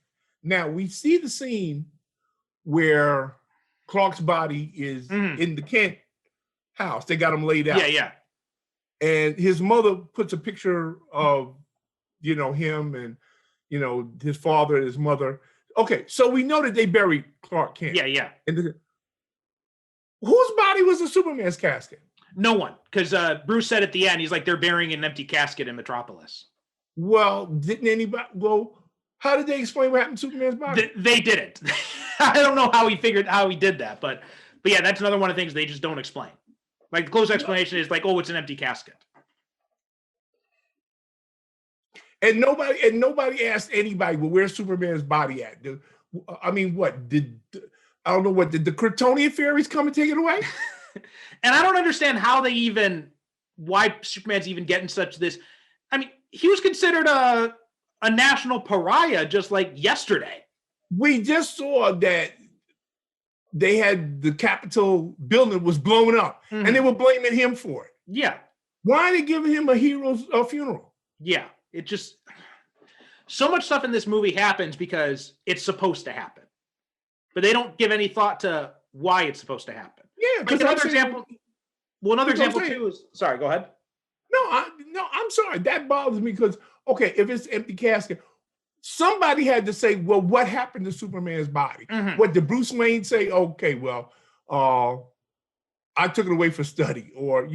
now we see the scene where Clark's body is in the Kent house. They got him laid out. Yeah. And his mother puts a picture of, him and, his father and his mother. Okay, so we know that they buried Clark Kent. Yeah. And whose body was in Superman's casket? No one, because Bruce said at the end, he's like, they're burying an empty casket in Metropolis. Well, didn't anybody? Well, how did they explain what happened to Superman's body? They didn't. I don't know how he did that, but yeah, that's another one of the things they just don't explain. Like the close explanation is like, oh, it's an empty casket. And nobody asked anybody, well, where's Superman's body at? I mean, what did I don't know what did the Kryptonian fairies come and take it away? And I don't understand why Superman's even getting such this. I mean, he was considered a national pariah just like yesterday. We just saw that they had the Capitol building was blown up, and they were blaming him for it. Yeah. Why are they giving him a hero's funeral? Yeah. It just so much stuff in this movie happens because it's supposed to happen, but they don't give any thought to why it's supposed to happen. Yeah. Like another example. Well, another example too is. Sorry, go ahead. No, I'm sorry. That bothers me because if it's empty casket, somebody had to say, well, what happened to Superman's body? What did Bruce Wayne say? Okay, well, I took it away for study, or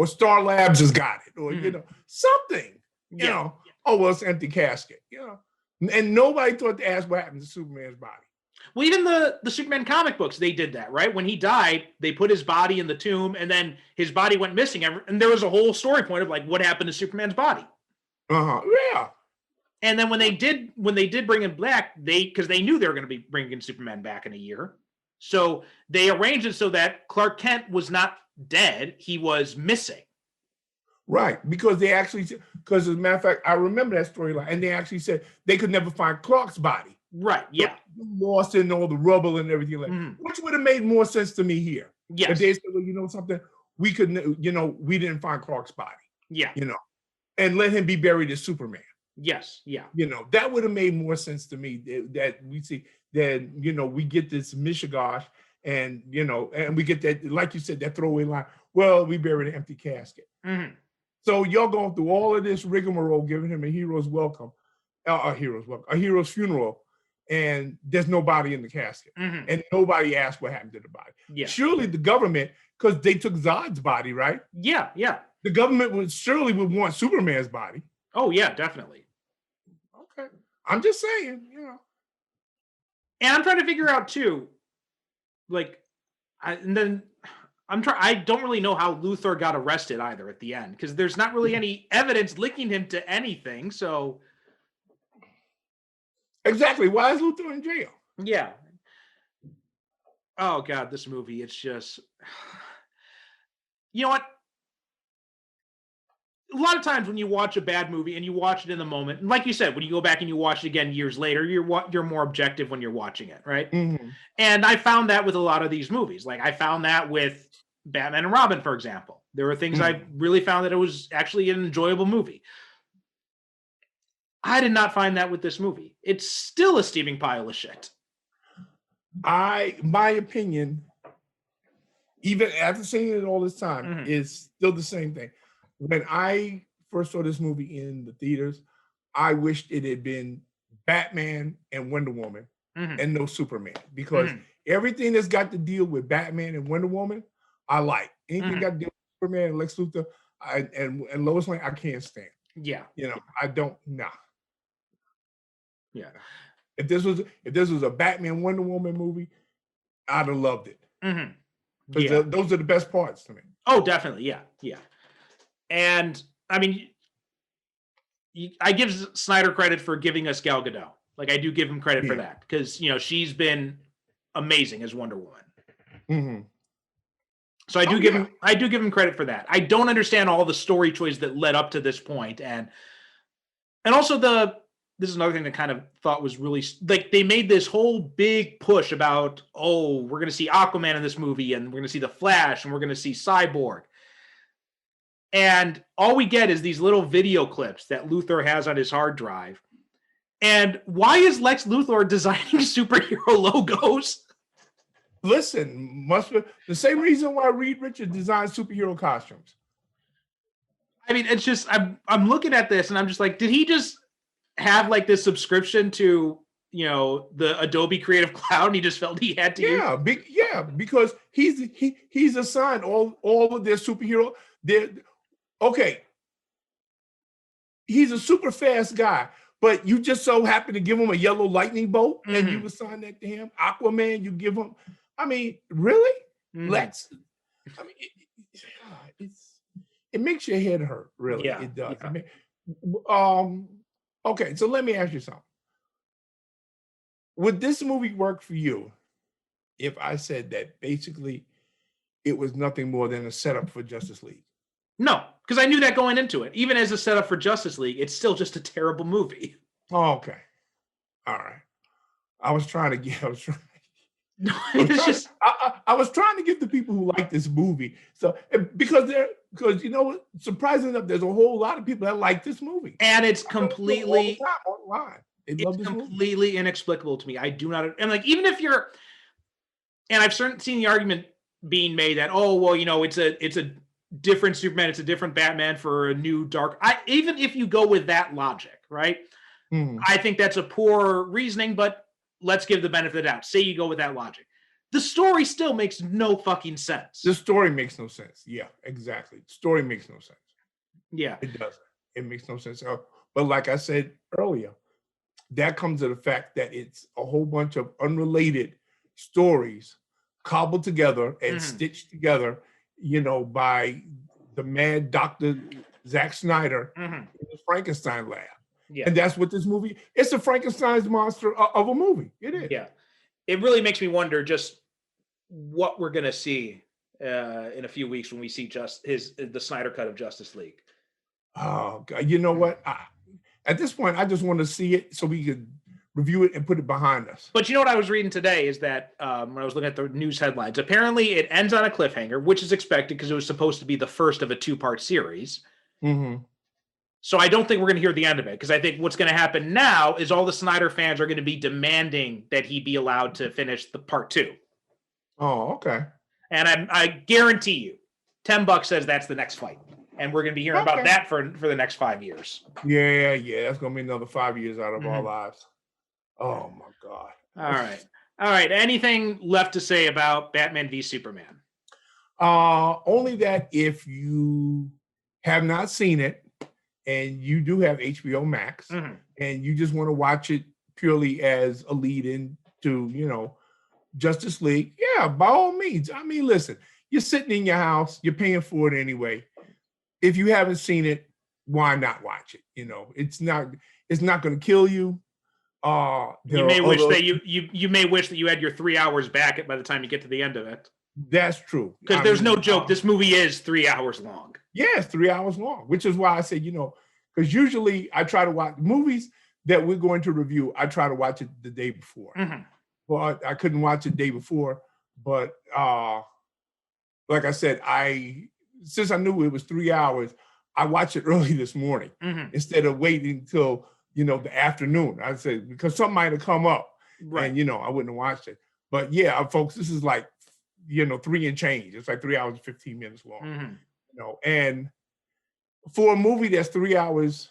Star Labs has got it, or something. Oh, well, it's an empty casket. And nobody thought to ask what happened to Superman's body. Well, even the Superman comic books, they did that, right? When he died, they put his body in the tomb, and then his body went missing. And there was a whole story point of like, what happened to Superman's body? Yeah. And then when they did bring him back, because they knew they were going to be bringing Superman back in a year, so they arranged it so that Clark Kent was not dead; he was missing. Right, because as a matter of fact, I remember that storyline, and they actually said they could never find Clark's body. Right. Yeah. Lost in all the rubble and everything which would have made more sense to me here. Yes. If they said, well, something, we couldn't, we didn't find Clark's body. Yeah. And let him be buried as Superman. Yes. Yeah. That would have made more sense to me that we see that, we get this mishigosh and, and we get that, like you said, that throwaway line, well, we buried an empty casket. So y'all going through all of this rigmarole, giving him a hero's welcome, a hero's funeral, and there's nobody in the casket. And nobody asked what happened to the body. Yeah. Surely the government, because they took Zod's body, right? Yeah. The government would want Superman's body. Oh, yeah, definitely. Okay. I'm just saying, And I'm trying to figure out too, I don't really know how Luthor got arrested either at the end, because there's not really any evidence linking him to anything. So exactly. Why is Luthor in jail? Yeah. Oh God, this movie, it's just, you know what? A lot of times when you watch a bad movie and you watch it in the moment, and like you said, when you go back and you watch it again years later, you're more objective when you're watching it, right? And I found that with a lot of these movies. Like I found that with Batman and Robin, for example. There were things I really found that it was actually an enjoyable movie. I did not find that with this movie. It's still a steaming pile of shit. My opinion, even after seeing it all this time, is still the same thing. When I first saw this movie in the theaters, I wished it had been Batman and Wonder Woman and no Superman, because everything that's got to deal with Batman and Wonder Woman, I like. Anything got to deal with Superman and Lex Luthor and Lois Lane, I can't stand. Yeah. I don't. Nah. Yeah. If this was a Batman Wonder Woman movie, I'd have loved it. Because those are the best parts to me. Oh, definitely. Yeah. Yeah. And I mean, I give Snyder credit for giving us Gal Gadot. Like, I do give him credit for that, because she's been amazing as Wonder Woman. So I do give him credit for that. I don't understand all the story choices that led up to this point, and also this is another thing that kind of thought was really, like, they made this whole big push about, we're going to see Aquaman in this movie, and we're going to see the Flash, and we're going to see Cyborg. And all we get is these little video clips that Luthor has on his hard drive. And why is Lex Luthor designing superhero logos? Listen, must be the same reason why Reed Richards designed superhero costumes. I mean, it's just, I'm looking at this and I'm just like, did he just have like this subscription to, the Adobe Creative Cloud, and he just felt he had to use? Because he's assigned all of their superhero. Okay, he's a super fast guy, but you just so happen to give him a yellow lightning bolt and you assign that to him. Aquaman, you give him. I mean, really? Lex. I mean, it makes your head hurt. Really, it does. Yeah. I mean, okay, so let me ask you something. Would this movie work for you if I said that basically it was nothing more than a setup for Justice League? No, because I knew that going into it. Even as a setup for Justice League, it's still just a terrible movie. Oh, okay. All right. I was trying to give the people who like this movie. So because surprisingly enough, there's a whole lot of people that like this movie. And it's completely online. It's completely inexplicable to me. I do not, and like, even if you're, and I've certainly seen the argument being made that, it's a different Superman, it's a different Batman for a new dark. Even if you go with that logic, right? I think that's a poor reasoning, but let's give the benefit of the doubt. Say you go with that logic. The story still makes no fucking sense. The story makes no sense. Yeah, exactly. The story makes no sense. Yeah. It doesn't. It makes no sense. But like I said earlier, that comes to the fact that it's a whole bunch of unrelated stories cobbled together and stitched together, by the mad Dr. Zack Snyder in the Frankenstein lab. Yeah. And that's what this movie, it's a Frankenstein's monster of a movie. It is. Yeah. It really makes me wonder just what we're going to see in a few weeks when we see the Snyder cut of Justice League. Oh, God. You know what? At this point, I just want to see it so we could review it and put it behind us. But you know what I was reading today is that when I was looking at the news headlines, apparently it ends on a cliffhanger, which is expected because it was supposed to be the first of a 2-part series. So I don't think we're going to hear the end of it, because I think what's going to happen now is all the Snyder fans are going to be demanding that he be allowed to finish the part 2. Oh, okay. And I guarantee you, $10 says that's the next fight. And we're going to be hearing about that for the next 5 years. Yeah. That's going to be another 5 years out of our lives. Oh, my God. All right. Anything left to say about Batman v Superman? Only that if you have not seen it and you do have HBO Max and you just want to watch it purely as a lead in to, Justice League, yeah, by all means. I mean, listen, you're sitting in your house, you're paying for it anyway. If you haven't seen it, why not watch it? It's not going to kill you. You may wish that you may wish that you had your 3 hours back by the time you get to the end of it. That's true. Because there's no joke. This movie is 3 hours long. Yeah, it's 3 hours long, which is why I said, because usually I try to watch movies that we're going to review. I try to watch it the day before. But I couldn't watch it the day before. But like I said, since I knew it was 3 hours, I watched it early this morning instead of waiting until the afternoon. I said, because something might have come up, and I wouldn't have watched it. But yeah, folks, this is like 3 and change. It's like 3 hours and 15 minutes long. And for a movie that's 3 hours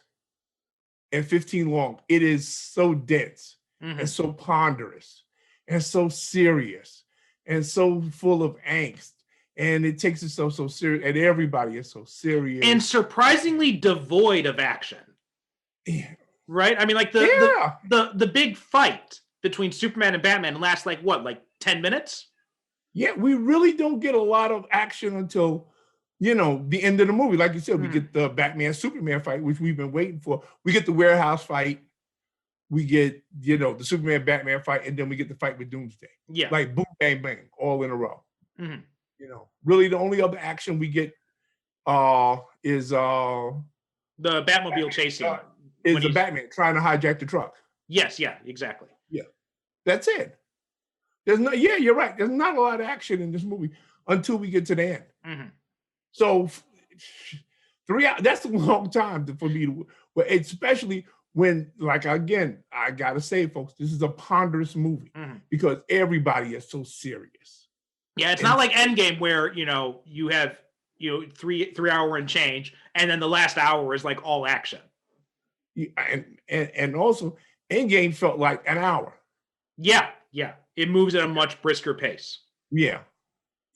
and 15 long, it is so dense and so ponderous and so serious and so full of angst. And it takes itself so serious, and everybody is so serious. And surprisingly devoid of action. Yeah. Right? I mean, like the big fight between Superman and Batman lasts like 10 minutes? Yeah, we really don't get a lot of action until, the end of the movie. Like you said, we get the Batman Superman fight, which we've been waiting for. We get the warehouse fight. We get, the Superman Batman fight, and then we get the fight with Doomsday. Yeah. Like boom, bang, bang, all in a row. Mm-hmm. Really the only other action we get is the Batmobile chasing. Is the Batman trying to hijack the truck. Yes, yeah, exactly. Yeah. That's it. You're right. There's not a lot of action in this movie until we get to the end. Mm-hmm. So 3 hours, that's a long time for me to, especially when, like, again, I gotta say, folks, this is a ponderous movie because everybody is so serious. Yeah, it's not like Endgame where, you have, 3 hour and change, and then the last hour is like all action. And also, Endgame felt like an hour. Yeah. It moves at a much brisker pace. Yeah.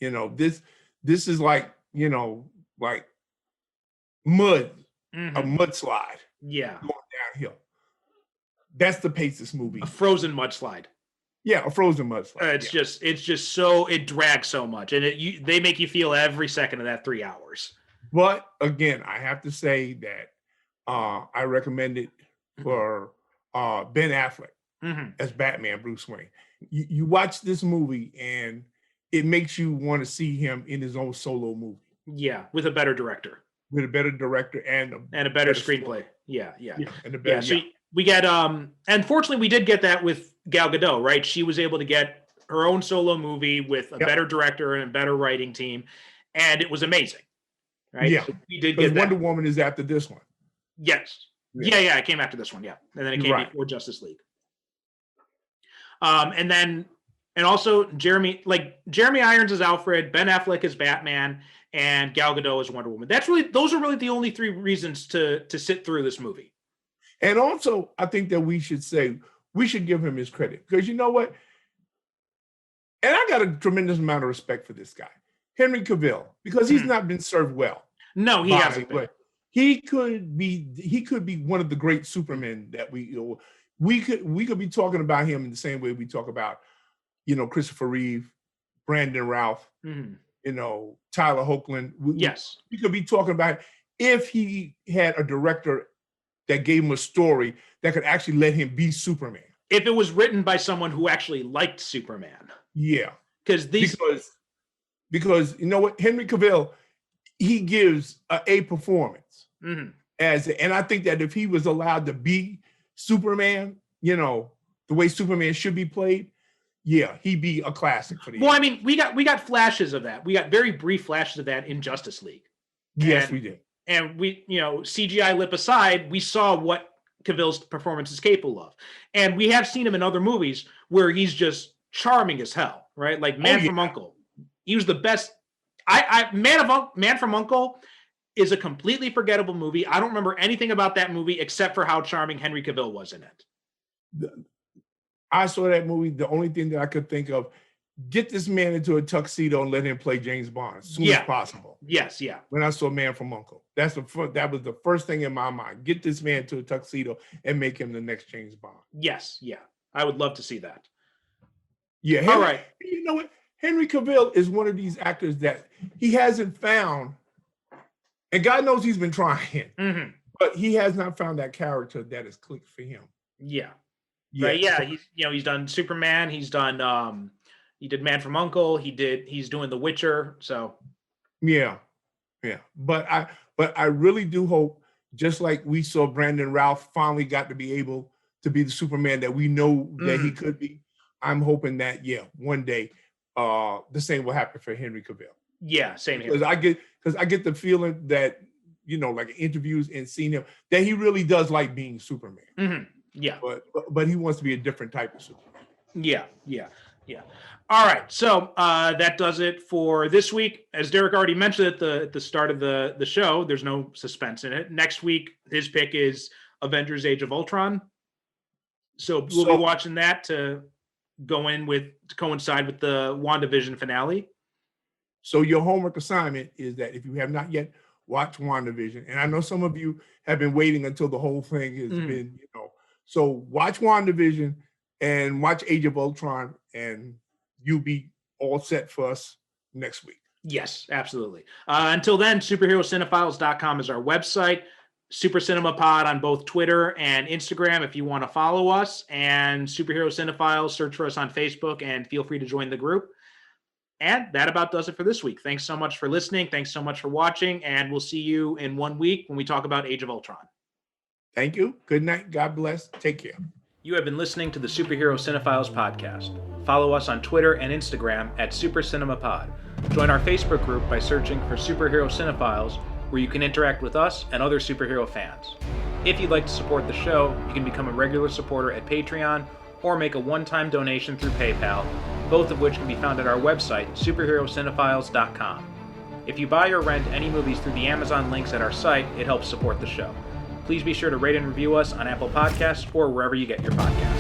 This is like, like mud, a mudslide. Yeah. Going downhill. That's the pace of this movie. A frozen mudslide. Yeah, a frozen mudslide. It's just so, it drags so much, and they make you feel every second of that 3 hours. But again, I have to say that I recommend it for Ben Affleck as Batman, Bruce Wayne. You watch this movie and it makes you want to see him in his own solo movie. Yeah, with a better director. With a better director and a better screenplay. Yeah. And a better, so we get unfortunately we did get that with Gal Gadot, right? She was able to get her own solo movie with a better director and a better writing team, and it was amazing. Right? Yeah. So we did get Wonder Woman is after this one. Yes. Yeah, it came after this one, yeah. And then it came before Justice League. And also Jeremy Irons is Alfred, Ben Affleck is Batman, and Gal Gadot is Wonder Woman. Those are really the only 3 reasons to sit through this movie. And also, I think that we should give him his credit, because you know what? And I got a tremendous amount of respect for this guy, Henry Cavill, because he's not been served well. No, he hasn't been. He could be one of the great Supermen that we could be talking about him in the same way we talk about, Christopher Reeve, Brandon Routh, Tyler Hoechlin. We could be talking about if he had a director that gave him a story that could actually let him be Superman. If it was written by someone who actually liked Superman. Yeah. Because you know what? Henry Cavill, he gives a performance. And I think that if he was allowed to be Superman, the way Superman should be played, he'd be a classic for the Well, I mean, we got flashes of that. We got very brief flashes of that in Justice League. Yes, we did. And we, CGI lip aside, we saw what Cavill's performance is capable of. And we have seen him in other movies where he's just charming as hell, right? Like Man from U.N.C.L.E. He was the best. Man from U.N.C.L.E. is a completely forgettable movie. I don't remember anything about that movie except for how charming Henry Cavill was in it. I saw that movie. The only thing that I could think of, get this man into a tuxedo and let him play James Bond as soon as possible. Yes, yeah. When I saw Man from U.N.C.L.E., that was the first thing in my mind. Get this man to a tuxedo and make him the next James Bond. Yes, yeah. I would love to see that. Yeah. All right. You know what? Henry Cavill is one of these actors that he hasn't found, and God knows he's been trying, but he has not found that character that has clicked for him. Yeah. Right. Yeah. He's done Superman. He's done. He did Man from U.N.C.L.E. He's doing The Witcher. So. Yeah. But I really do hope, just like we saw Brandon Routh finally got to be able to be the Superman that we know that he could be. I'm hoping that one day the same will happen for Henry Cavill. Yeah, same here. Because I get the feeling that, like interviews and seeing him, that he really does like being Superman. Yeah. But he wants to be a different type of Superman. Yeah. Yeah. All right. So that does it for this week. As Derek already mentioned at the start of the show, there's no suspense in it. Next week, his pick is Avengers: Age of Ultron. So we'll be watching that to coincide with the WandaVision finale. So your homework assignment is that if you have not yet watched WandaVision, and I know some of you have been waiting until the whole thing has been, so watch WandaVision and watch Age of Ultron, and you'll be all set for us next week. Yes, absolutely. Until then, superherocinephiles.com is our website. Super Cinema Pod on both Twitter and Instagram if you want to follow us, and Superhero Cinephiles, search for us on Facebook, and feel free to join the group. And that about does it for this week. Thanks so much for listening. Thanks so much for watching, and we'll see you in 1 week when we talk about Age of Ultron. Thank you. Good night. God bless. Take care. You have been listening to the Superhero Cinephiles podcast. Follow us on Twitter and Instagram at Super Cinema Pod. Join our Facebook group by searching for Superhero Cinephiles, where you can interact with us and other superhero fans. If you'd like to support the show, you can become a regular supporter at Patreon or make a one-time donation through PayPal, both of which can be found at our website, superherocinephiles.com. If you buy or rent any movies through the Amazon links at our site, it helps support the show. Please be sure to rate and review us on Apple Podcasts or wherever you get your podcasts.